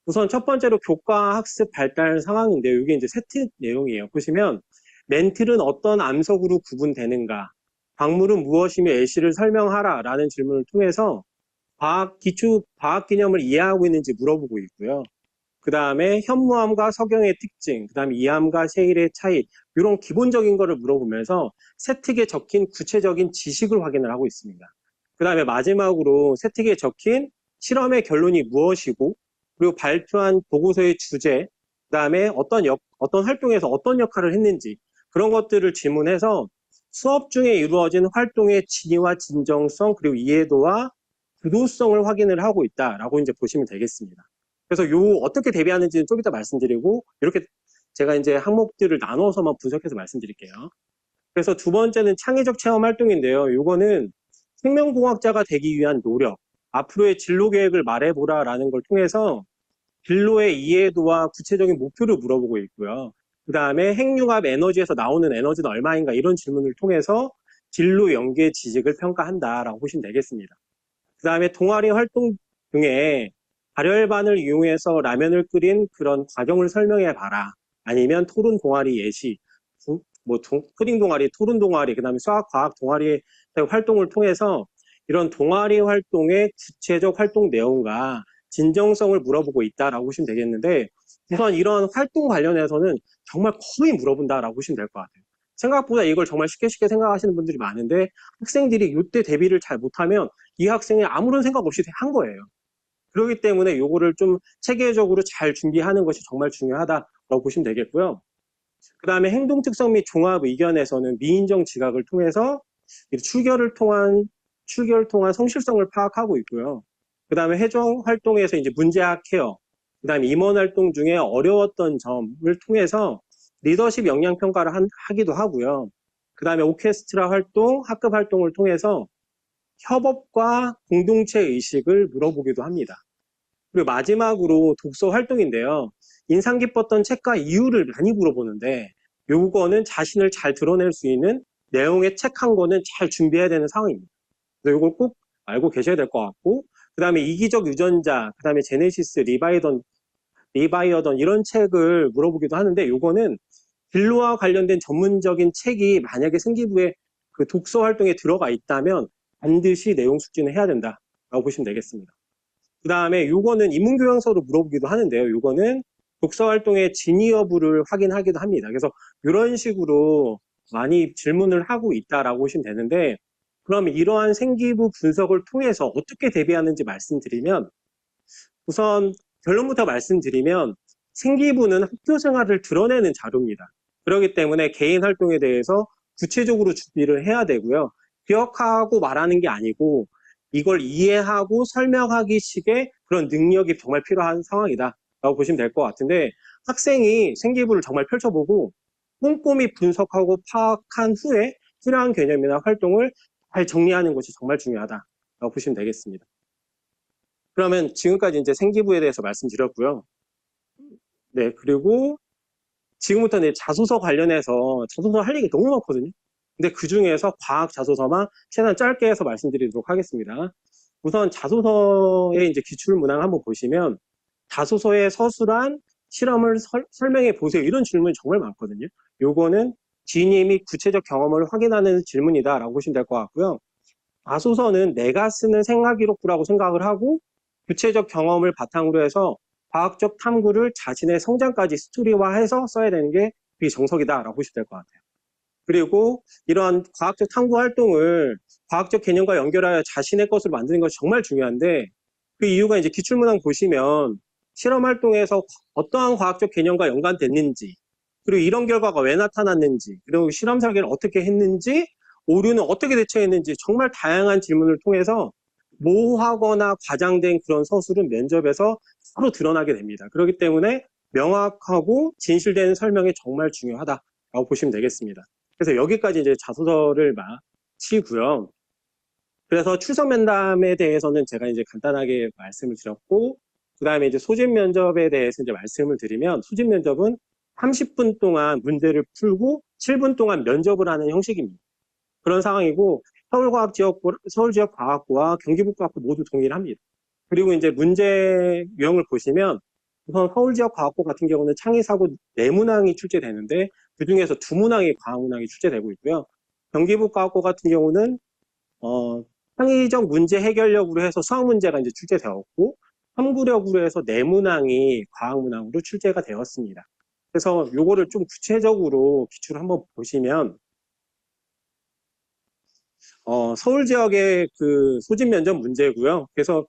Speaker 4: 우선 첫 번째로 교과 학습 발달 상황인데요. 이게 이제 세트 내용이에요. 보시면 멘틀은 어떤 암석으로 구분되는가, 광물은 무엇이며 예시를 설명하라 라는 질문을 통해서 기초 과학 개념을 이해하고 있는지 물어보고 있고요. 그 다음에 현무암과 석영의 특징, 그 다음에 이암과 세일의 차이, 이런 기본적인 거를 물어보면서 세특에 적힌 구체적인 지식을 확인을 하고 있습니다. 그 다음에 마지막으로 세특에 적힌 실험의 결론이 무엇이고, 그리고 발표한 보고서의 주제, 그 다음에 어떤 활동에서 어떤 역할을 했는지, 그런 것들을 질문해서 수업 중에 이루어진 활동의 진위와 진정성, 그리고 이해도와 주도성을 확인을 하고 있다라고 이제 보시면 되겠습니다. 그래서 어떻게 대비하는지는 좀 이따 말씀드리고, 이렇게 제가 이제 항목들을 나눠서만 분석해서 말씀드릴게요. 그래서 두 번째는 창의적 체험 활동인데요. 이거는 생명공학자가 되기 위한 노력, 앞으로의 진로 계획을 말해보라라는 걸 통해서 진로의 이해도와 구체적인 목표를 물어보고 있고요. 그 다음에 핵융합 에너지에서 나오는 에너지는 얼마인가, 이런 질문을 통해서 진로 연계 지식을 평가한다라고 보시면 되겠습니다. 그 다음에 동아리 활동 중에 발열반을 이용해서 라면을 끓인 그런 과정을 설명해 봐라. 아니면 토론 동아리 예시, 코딩 동아리, 토론 동아리, 그 다음에 수학 과학 동아리의 활동을 통해서 이런 동아리 활동의 구체적 활동 내용과 진정성을 물어보고 있다라고 보시면 되겠는데, 우선 이런 활동 관련해서는 정말 거의 물어본다라고 보시면 될 것 같아요. 생각보다 이걸 정말 쉽게 생각하시는 분들이 많은데, 학생들이 이때 대비를 잘 못하면 이 학생이 아무런 생각 없이 한 거예요. 그렇기 때문에 이거를 좀 체계적으로 잘 준비하는 것이 정말 중요하다고 보시면 되겠고요. 그 다음에 행동 특성 및 종합 의견에서는 미인정 지각을 통해서 출결을 통한 성실성을 파악하고 있고요. 그 다음에 회정 활동에서 이제 문제학 케어, 그 다음에 임원 활동 중에 어려웠던 점을 통해서 리더십 역량 평가를 하기도 하고요. 그 다음에 오케스트라 활동, 학급 활동을 통해서 협업과 공동체 의식을 물어보기도 합니다. 그리고 마지막으로 독서 활동인데요. 인상 깊었던 책과 이유를 많이 물어보는데, 요거는 자신을 잘 드러낼 수 있는 내용의 책 한 권은 잘 준비해야 되는 상황입니다. 그래서 이걸 꼭 알고 계셔야 될 것 같고, 그 다음에 이기적 유전자, 그 다음에 제네시스, 리바이어던 이런 책을 물어보기도 하는데, 요거는 진로와 관련된 전문적인 책이 만약에 생기부에 그 독서 활동에 들어가 있다면 반드시 내용 숙지는 해야 된다라고 보시면 되겠습니다. 그 다음에 요거는 인문교양서로 물어보기도 하는데요. 요거는 독서 활동의 진위 여부를 확인하기도 합니다. 그래서 이런 식으로 많이 질문을 하고 있다라고 보시면 되는데, 그러면 이러한 생기부 분석을 통해서 어떻게 대비하는지 말씀드리면, 우선 결론부터 말씀드리면 생기부는 학교 생활을 드러내는 자료입니다. 그렇기 때문에 개인 활동에 대해서 구체적으로 준비를 해야 되고요. 기억하고 말하는 게 아니고 이걸 이해하고 설명하기 식의 그런 능력이 정말 필요한 상황이다라고 보시면 될 것 같은데, 학생이 생기부를 정말 펼쳐보고 꼼꼼히 분석하고 파악한 후에 필요한 개념이나 활동을 잘 정리하는 것이 정말 중요하다라고 보시면 되겠습니다. 그러면 지금까지 이제 생기부에 대해서 말씀드렸고요. 네, 그리고 지금부터 이제 자소서 관련해서 자소서 할 얘기 너무 많거든요. 근데 그 중에서 과학 자소서만 최대한 짧게 해서 말씀드리도록 하겠습니다. 우선 자소서의 이제 기출 문항 한번 보시면 자소서의 서술한 실험을 설명해 보세요. 이런 질문이 정말 많거든요. 요거는 지님이 구체적 경험을 확인하는 질문이다라고 보시면 될 것 같고요. 자소서는 내가 쓰는 생활기록부라고 생각을 하고 구체적 경험을 바탕으로 해서 과학적 탐구를 자신의 성장까지 스토리화해서 써야 되는 게 그게 정석이다라고 보시면 될 것 같아요. 그리고 이러한 과학적 탐구 활동을 과학적 개념과 연결하여 자신의 것으로 만드는 것이 정말 중요한데, 그 이유가 이제 기출문항 보시면 실험 활동에서 어떠한 과학적 개념과 연관됐는지, 그리고 이런 결과가 왜 나타났는지, 그리고 실험 설계를 어떻게 했는지, 오류는 어떻게 대처했는지 정말 다양한 질문을 통해서 모호하거나 과장된 그런 서술은 면접에서 서로 드러나게 됩니다. 그렇기 때문에 명확하고 진실되는 설명이 정말 중요하다라고 보시면 되겠습니다. 그래서 여기까지 이제 자소서를 마치고요. 그래서 출석 면담에 대해서는 제가 이제 간단하게 말씀을 드렸고, 그 다음에 이제 소집 면접에 대해서 이제 말씀을 드리면, 소집 면접은 30분 동안 문제를 풀고 7분 동안 면접을 하는 형식입니다. 그런 상황이고, 서울지역과학고와 경기북과학고 모두 동일합니다. 그리고 이제 문제 유형을 보시면, 우선 서울지역과학고 같은 경우는 창의사고 4문항이 출제되는데, 그 중에서 2문항이 과학문항이 출제되고 있고요. 경기북과학고 같은 경우는 창의적 문제 해결력으로 해서 수학 문제가 이제 출제되었고, 탐구력으로 해서 4문항이 과학문항으로 출제가 되었습니다. 그래서 요거를 좀 구체적으로 기출을 한번 보시면, 서울 지역의 그 소집 면접 문제고요. 그래서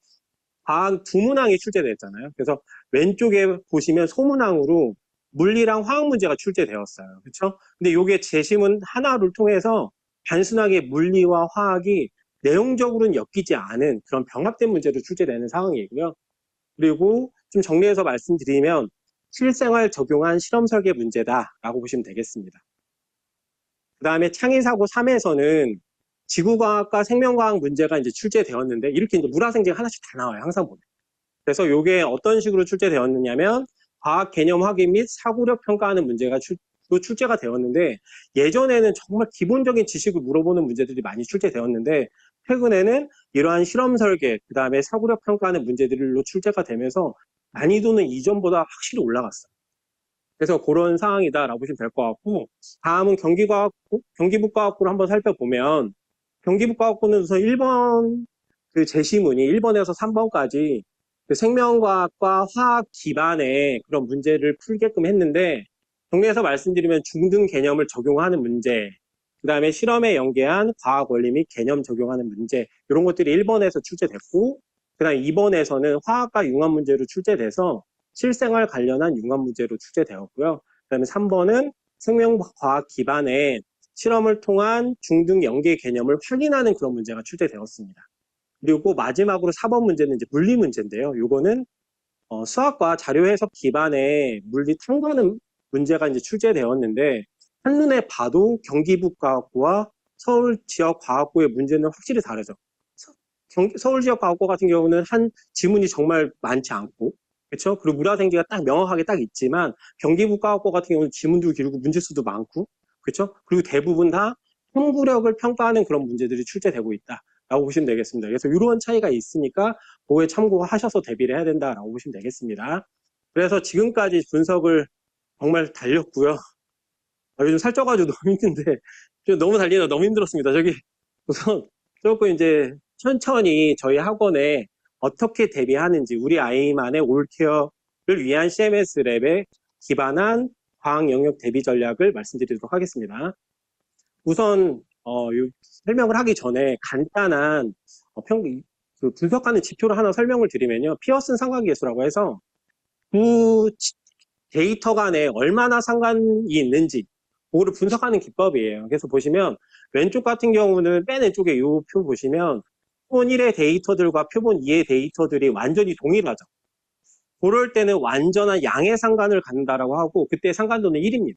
Speaker 4: 과학 2문항이 출제됐잖아요. 그래서 왼쪽에 보시면 소문항으로 물리랑 화학 문제가 출제되었어요. 그렇죠? 근데 요게 재심은 하나를 통해서 단순하게 물리와 화학이 내용적으로는 엮이지 않은 그런 병합된 문제도 출제되는 상황이고요. 그리고 좀 정리해서 말씀드리면 실생활 적용한 실험 설계 문제다라고 보시면 되겠습니다. 그 다음에 창의사고 3에서는 지구과학과 생명과학 문제가 이제 출제되었는데, 이렇게 이제 물화생지가 하나씩 다 나와요. 항상 보면. 그래서 이게 어떤 식으로 출제되었느냐면, 과학 개념 확인 및 사고력 평가하는 문제가 출제가 되었는데, 예전에는 정말 기본적인 지식을 물어보는 문제들이 많이 출제되었는데, 최근에는 이러한 실험 설계, 그 다음에 사고력 평가하는 문제들로 출제가 되면서 난이도는 이전보다 확실히 올라갔어요. 그래서 그런 상황이다라고 보시면 될 것 같고, 다음은 경기북과학고를 한번 살펴보면, 경기북과학고는 우선 1번 그 제시문이 1번에서 3번까지 그 생명과학과 화학 기반의 그런 문제를 풀게끔 했는데, 정리해서 말씀드리면 중등 개념을 적용하는 문제, 그 다음에 실험에 연계한 과학 원리 및 개념 적용하는 문제, 이런 것들이 1번에서 출제됐고, 그 다음에 2번에서는 화학과 융합 문제로 출제돼서 실생활 관련한 융합 문제로 출제되었고요. 그 다음에 3번은 생명과학 기반의 실험을 통한 중등 연계 개념을 확인하는 그런 문제가 출제되었습니다. 그리고 마지막으로 4번 문제는 이제 물리 문제인데요. 요거는 수학과 자료 해석 기반의 물리 탐구하는 문제가 이제 출제되었는데, 한눈에 봐도 경기북과학고와 서울지역과학고의 문제는 확실히 다르죠. 서울지역과학고 같은 경우는 한 지문이 정말 많지 않고, 그렇죠? 그리고 물화생지가 딱 명확하게 딱 있지만, 경기북과학고 같은 경우는 지문도 길고 문제수도 많고, 그렇죠? 그리고 대부분 다 탐구력을 평가하는 그런 문제들이 출제되고 있다라고 보시면 되겠습니다. 그래서 이런 차이가 있으니까 그거에 참고하셔서 대비를 해야 된다라고 보시면 되겠습니다. 그래서 지금까지 분석을 정말 달렸고요. 요즘 살쪄가지고 너무 힘든데, 너무 달리다 너무 힘들었습니다. 우선 조금 이제 천천히 저희 학원에 어떻게 대비하는지, 우리 아이만의 올케어를 위한 CMS 랩에 기반한 과학 영역 대비 전략을 말씀드리도록 하겠습니다. 우선 설명을 하기 전에 간단한 분석하는 지표를 하나 설명을 드리면요. 피어슨 상관계수라고 해서 두 데이터 간에 얼마나 상관이 있는지 그거를 분석하는 기법이에요. 그래서 보시면 왼쪽 같은 경우는 맨 왼쪽에 이 표 보시면 표본 1의 데이터들과 표본 2의 데이터들이 완전히 동일하죠. 그럴 때는 완전한 양의 상관을 갖는다라고 하고 그때 상관도는 1입니다.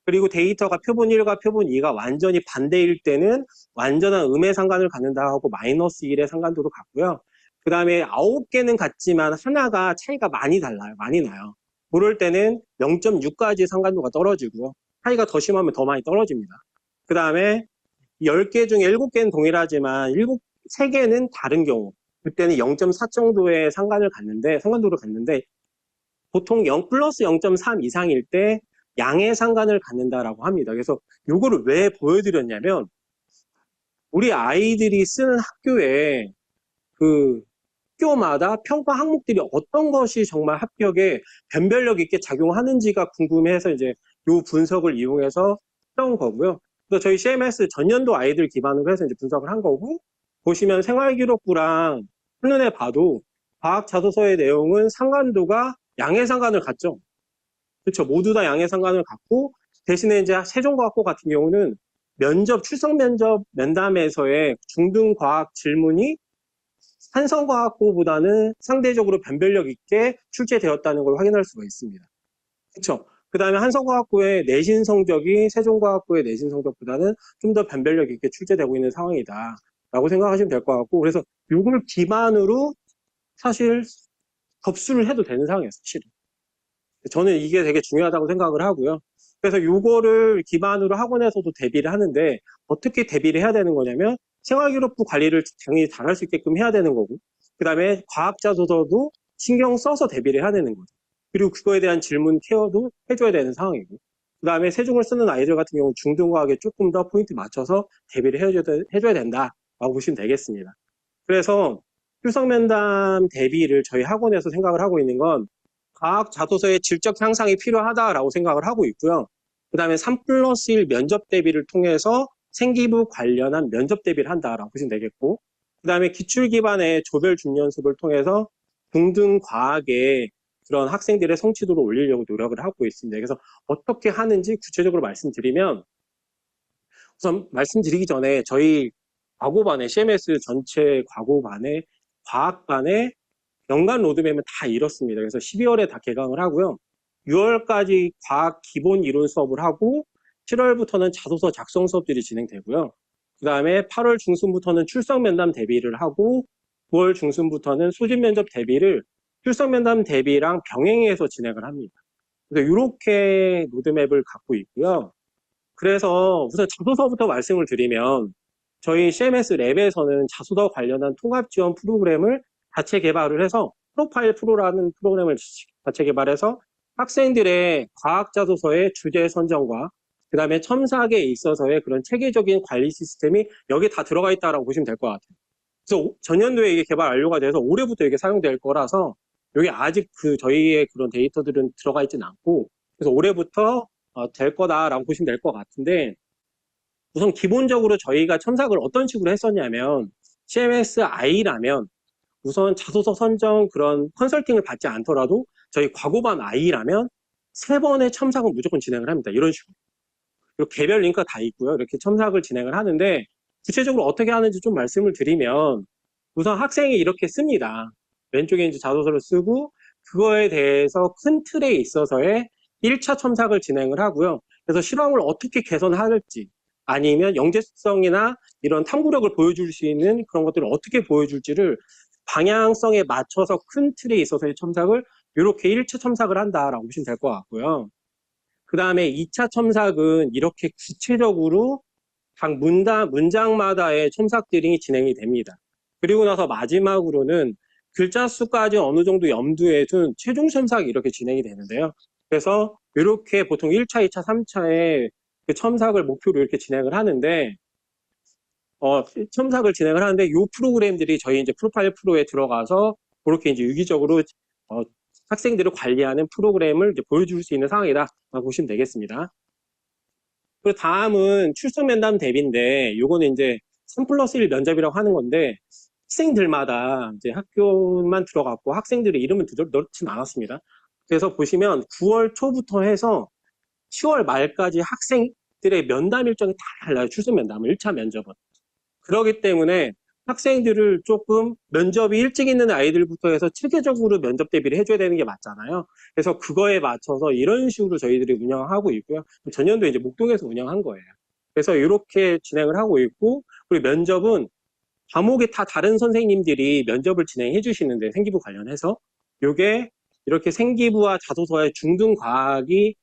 Speaker 4: 그리고 데이터가 표본 1과 표본 2가 완전히 반대일 때는 완전한 음의 상관을 갖는다 하고 마이너스 1의 상관도로 갖고요. 그 다음에 9개는 같지만 하나가 차이가 많이 달라요. 많이 나요. 그럴 때는 0.6까지 상관도가 떨어지고요. 차이가 더 심하면 더 많이 떨어집니다. 그 다음에 10개 중에 7개는 동일하지만 3개는 다른 경우 그때는 0.4 정도의 상관도를 갖는데 보통 0 플러스 0.3 이상일 때 양의 상관을 갖는다라고 합니다. 그래서 이거를 왜 보여드렸냐면 우리 아이들이 쓰는 학교에 그 학교마다 평가 항목들이 어떤 것이 정말 합격에 변별력 있게 작용하는지가 궁금해서 이제 이 분석을 이용해서 해온 거고요. 그래서 저희 CMS 전년도 아이들 기반으로 해서 이제 분석을 한 거고 보시면 생활기록부랑 한눈에 봐도 과학 자소서의 내용은 상관도가 양의 상관을 갖죠. 그렇죠. 모두 다 양의 상관을 갖고 대신에 이제 세종과학고 같은 경우는 출석 면접 면담에서의 중등과학 질문이 한성과학고보다는 상대적으로 변별력 있게 출제되었다는 걸 확인할 수가 있습니다. 그렇죠. 그 다음에 한성과학고의 내신 성적이 세종과학고의 내신 성적보다는 좀 더 변별력 있게 출제되고 있는 상황이다 라고 생각하시면 될 것 같고 그래서 이걸 기반으로 사실 접수를 해도 되는 상황이에요. 사실은. 저는 이게 되게 중요하다고 생각을 하고요. 그래서 이거를 기반으로 학원에서도 대비를 하는데 어떻게 대비를 해야 되는 거냐면 생활기록부 관리를 당연히 잘할 수 있게끔 해야 되는 거고 그 다음에 과학자소서도 신경 써서 대비를 해야 되는 거죠. 그리고 그거에 대한 질문 케어도 해줘야 되는 상황이고 그 다음에 세종을 쓰는 아이들 같은 경우는 중등과학에 조금 더 포인트 맞춰서 대비를 해줘야 된다라고 보시면 되겠습니다. 그래서 출석면담 대비를 저희 학원에서 생각을 하고 있는 건 과학 자소서의 질적 향상이 필요하다라고 생각을 하고 있고요. 그 다음에 3+1 면접 대비를 통해서 생기부 관련한 면접 대비를 한다라고 보시면 되겠고 그 다음에 기출 기반의 조별 준연습을 통해서 중등 과학의 그런 학생들의 성취도를 올리려고 노력을 하고 있습니다. 그래서 어떻게 하는지 구체적으로 말씀드리면 우선 말씀드리기 전에 저희 과고반에 CMS 전체 과고반에 과학반에 연간 로드맵은 다 이렇습니다. 그래서 12월에 다 개강을 하고요. 6월까지 과학 기본 이론 수업을 하고 7월부터는 자소서 작성 수업들이 진행되고요. 그 다음에 8월 중순부터는 출석 면담 대비를 하고 9월 중순부터는 소집 면접 대비를 출석 면담 대비랑 병행해서 진행을 합니다. 그래서 이렇게 로드맵을 갖고 있고요. 그래서 우선 자소서부터 말씀을 드리면 저희 CMS 랩에서는 자소서 관련한 통합 지원 프로그램을 자체 개발을 해서 프로파일 프로라는 프로그램을 자체 개발해서 학생들의 과학 자소서의 주제 선정과 그 다음에 첨삭에 있어서의 그런 체계적인 관리 시스템이 여기에 다 들어가 있다고 보시면 될 것 같아요. 그래서 전년도에 이게 개발 완료가 돼서 올해부터 이게 사용될 거라서 여기 아직 저희의 그런 데이터들은 들어가 있지는 않고 그래서 올해부터 될 거다라고 보시면 될 것 같은데 우선 기본적으로 저희가 첨삭을 어떤 식으로 했었냐면 CMS-I라면 우선 자소서 선정 그런 컨설팅을 받지 않더라도 저희 과고반 I라면 3번의 첨삭은 무조건 진행을 합니다. 이런 식으로. 그리고 개별 링크가 다 있고요. 이렇게 첨삭을 진행을 하는데 구체적으로 어떻게 하는지 좀 말씀을 드리면 우선 학생이 이렇게 씁니다. 왼쪽에 이제 자소서를 쓰고 그거에 대해서 큰 틀에 있어서의 1차 첨삭을 진행을 하고요. 그래서 실험을 어떻게 개선할지 아니면 영재성이나 이런 탐구력을 보여줄 수 있는 그런 것들을 어떻게 보여줄지를 방향성에 맞춰서 큰 틀에 있어서의 첨삭을 이렇게 1차 첨삭을 한다라고 보시면 될 것 같고요. 그 다음에 2차 첨삭은 이렇게 구체적으로 각 문장마다의 첨삭들이 진행이 됩니다. 그리고 나서 마지막으로는 글자 수까지 어느 정도 염두에 둔 최종 첨삭이 이렇게 진행이 되는데요. 그래서 이렇게 보통 1차, 2차, 3차에 그 첨삭을 목표로 이렇게 진행을 하는데 첨삭을 진행을 하는데 이 프로그램들이 저희 이제 프로파일 프로에 들어가서 그렇게 이제 유기적으로 학생들을 관리하는 프로그램을 이제 보여줄 수 있는 상황이다라고 보시면 되겠습니다. 그리고 다음은 출석 면담 대비인데 요거는 이제 3+1 면접이라고 하는 건데 학생들마다 이제 학교만 들어갔고 학생들의 이름은 넣지는 않았습니다. 그래서 보시면 9월 초부터 해서 10월 말까지 학생들의 면담 일정이 다 달라요. 출석 면담은 1차 면접은. 그렇기 때문에 학생들을 조금 면접이 일찍 있는 아이들부터 해서 체계적으로 면접 대비를 해줘야 되는 게 맞잖아요. 그래서 그거에 맞춰서 이런 식으로 저희들이 운영하고 있고요. 전년도 이제 목동에서 운영한 거예요. 그래서 이렇게 진행을 하고 있고, 그리고 면접은 과목에 다 다른 선생님들이 면접을 진행해 주시는데, 생기부 관련해서 요게 이렇게 생기부와 자소서의 중등 과학이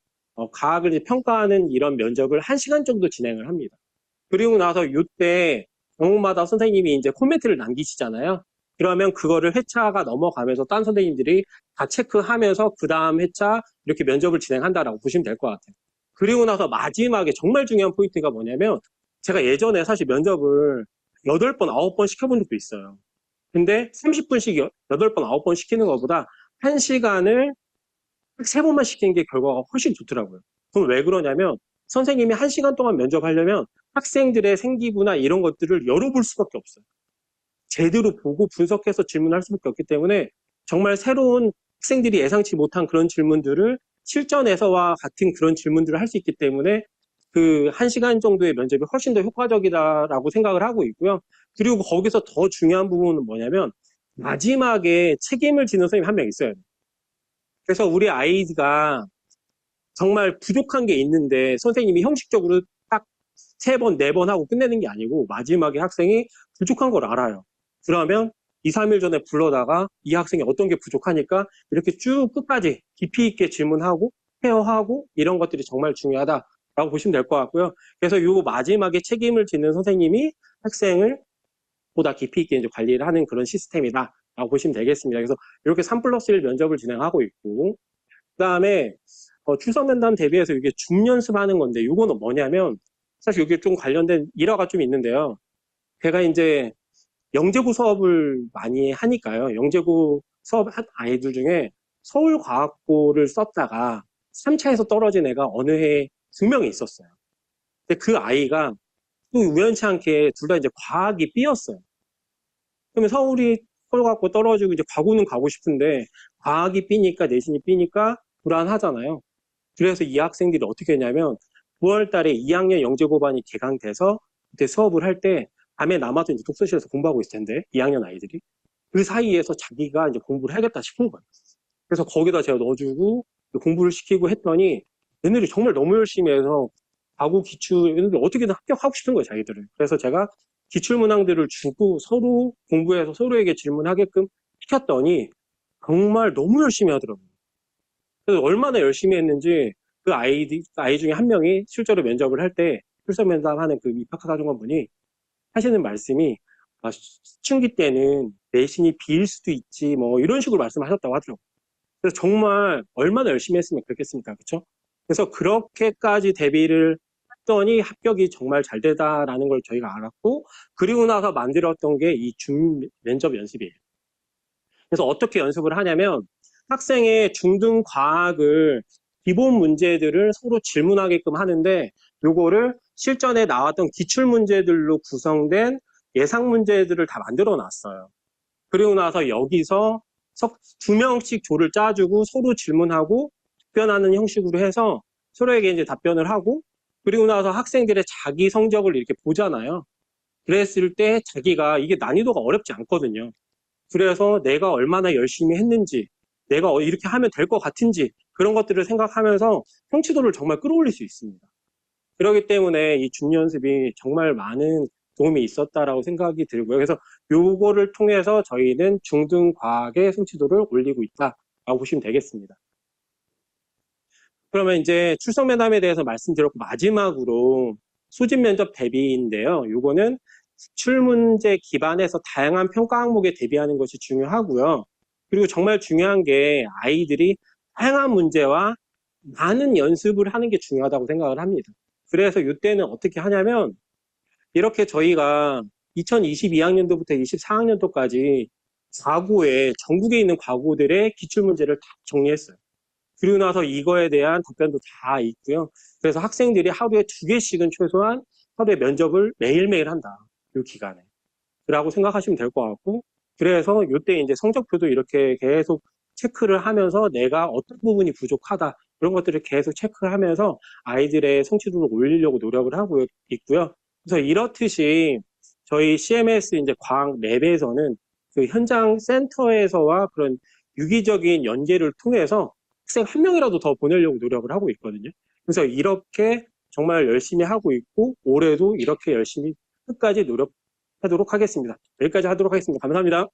Speaker 4: 과학을 이제 평가하는 이런 면접을 1시간 정도 진행을 합니다. 그리고 나서 이때 과목마다 선생님이 이제 코멘트를 남기시잖아요. 그러면 그거를 회차가 넘어가면서 딴 선생님들이 다 체크하면서 그 다음 회차 이렇게 면접을 진행한다라고 보시면 될 것 같아요. 그리고 나서 마지막에 정말 중요한 포인트가 뭐냐면, 제가 예전에 사실 면접을 8번, 9번 시켜본 적도 있어요. 근데 30분씩 8번, 9번 시키는 것보다 1시간을 3번만 시키는 게 결과가 훨씬 좋더라고요. 그럼 왜 그러냐면, 선생님이 1시간 동안 면접하려면 학생들의 생기부나 이런 것들을 열어볼 수밖에 없어요. 제대로 보고 분석해서 질문할 수밖에 없기 때문에 정말 새로운 학생들이 예상치 못한 그런 질문들을 실전에서와 같은 그런 질문들을 할 수 있기 때문에 그 1시간 정도의 면접이 훨씬 더 효과적이다라고 생각을 하고 있고요. 그리고 거기서 더 중요한 부분은 뭐냐면, 마지막에 책임을 지는 선생님 한 명 있어요. 그래서 우리 아이가 정말 부족한 게 있는데 선생님이 형식적으로 딱 3번, 4번 하고 끝내는 게 아니고, 마지막에 학생이 부족한 걸 알아요. 그러면 2, 3일 전에 불러다가 이 학생이 어떤 게 부족하니까 이렇게 쭉 끝까지 깊이 있게 질문하고 케어하고, 이런 것들이 정말 중요하다라고 보시면 될 것 같고요. 그래서 요 마지막에 책임을 지는 선생님이 학생을 보다 깊이 있게 이제 관리를 하는 그런 시스템이다라고 보시면 되겠습니다. 그래서 이렇게 3+1 면접을 진행하고 있고, 그다음에 출석 면담 대비해서 이게 중연습하는 건데, 이거는 뭐냐면, 사실 여기 좀 관련된 일화가 좀 있는데요. 제가 이제 영재고 수업을 많이 하니까요. 영재고 수업한 아이들 중에 서울과학고를 썼다가 3차에서 떨어진 애가 어느 해에 2명이 있었어요. 근데 그 아이가 또 우연치 않게 둘 다 이제 과학이 B였어요. 그러면 서울과학고 떨어지고 이제 과고는 가고 싶은데, 과학이 B니까 내신이 B니까 불안하잖아요. 그래서 이 학생들이 어떻게 했냐면, 9월 달에 2학년 영재고반이 개강돼서 그때 수업을 할 때 밤에 남아서 이제 독서실에서 공부하고 있을 텐데, 2학년 아이들이 그 사이에서 자기가 이제 공부를 해야겠다 싶은 거예요. 그래서 거기다 제가 넣어주고 공부를 시키고 했더니, 얘네들이 정말 너무 열심히 해서 과고 기출, 얘네들 어떻게든 합격하고 싶은 거예요, 자기들은. 그래서 제가 기출 문항들을 주고 서로 공부해서 서로에게 질문하게끔 시켰더니 정말 너무 열심히 하더라고요. 그래서 얼마나 열심히 했는지 그 아이 중에 한 명이 실제로 면접을 할 때, 출석 면담하는 그 입학사정관분이 하시는 말씀이, 사춘기 때는 내신이 B일 수도 있지 뭐 이런 식으로 말씀하셨다고 하더라고요. 그래서 정말 얼마나 열심히 했으면 그렇겠습니까, 그렇죠? 그래서 그렇게까지 대비를 했더니 합격이 정말 잘 되다라는 걸 저희가 알았고, 그리고 나서 만들었던 게 이 면접 연습이에요. 그래서 어떻게 연습을 하냐면, 학생의 중등 과학을 기본 문제들을 서로 질문하게끔 하는데, 요거를 실전에 나왔던 기출 문제들로 구성된 예상 문제들을 다 만들어 놨어요. 그리고 나서 여기서 2명씩 조를 짜주고 서로 질문하고 답변하는 형식으로 해서 서로에게 이제 답변을 하고, 그리고 나서 학생들의 자기 성적을 이렇게 보잖아요. 그랬을 때 자기가, 이게 난이도가 어렵지 않거든요. 그래서 내가 얼마나 열심히 했는지, 내가 이렇게 하면 될 것 같은지, 그런 것들을 생각하면서 성취도를 정말 끌어올릴 수 있습니다. 그렇기 때문에 이 중연습이 정말 많은 도움이 있었다라고 생각이 들고요. 그래서 요거를 통해서 저희는 중등 과학의 성취도를 올리고 있다라고 보시면 되겠습니다. 그러면 이제 출석 면담에 대해서 말씀드렸고, 마지막으로 소집 면접 대비인데요. 요거는 기출 문제 기반해서 다양한 평가 항목에 대비하는 것이 중요하고요. 그리고 정말 중요한 게, 아이들이 다양한 문제와 많은 연습을 하는 게 중요하다고 생각을 합니다. 그래서 이때는 어떻게 하냐면, 이렇게 저희가 2022학년도부터 24학년도까지 과고에, 전국에 있는 과고들의 기출문제를 다 정리했어요. 그리고 나서 이거에 대한 답변도 다 있고요. 그래서 학생들이 하루에 2개씩은 최소한 하루에 면접을 매일매일 한다, 이 기간에. 라고 생각하시면 될 것 같고, 그래서 이때 이제 성적표도 이렇게 계속 체크를 하면서 내가 어떤 부분이 부족하다, 그런 것들을 계속 체크하면서 아이들의 성취도를 올리려고 노력을 하고 있고요. 그래서 이렇듯이 저희 CMS 이제 과학 랩에서는 그 현장 센터에서와 그런 유기적인 연계를 통해서 학생 한 명이라도 더 보내려고 노력을 하고 있거든요. 그래서 이렇게 정말 열심히 하고 있고 올해도 이렇게 열심히 끝까지 노력하도록 하겠습니다. 여기까지 하도록 하겠습니다. 감사합니다.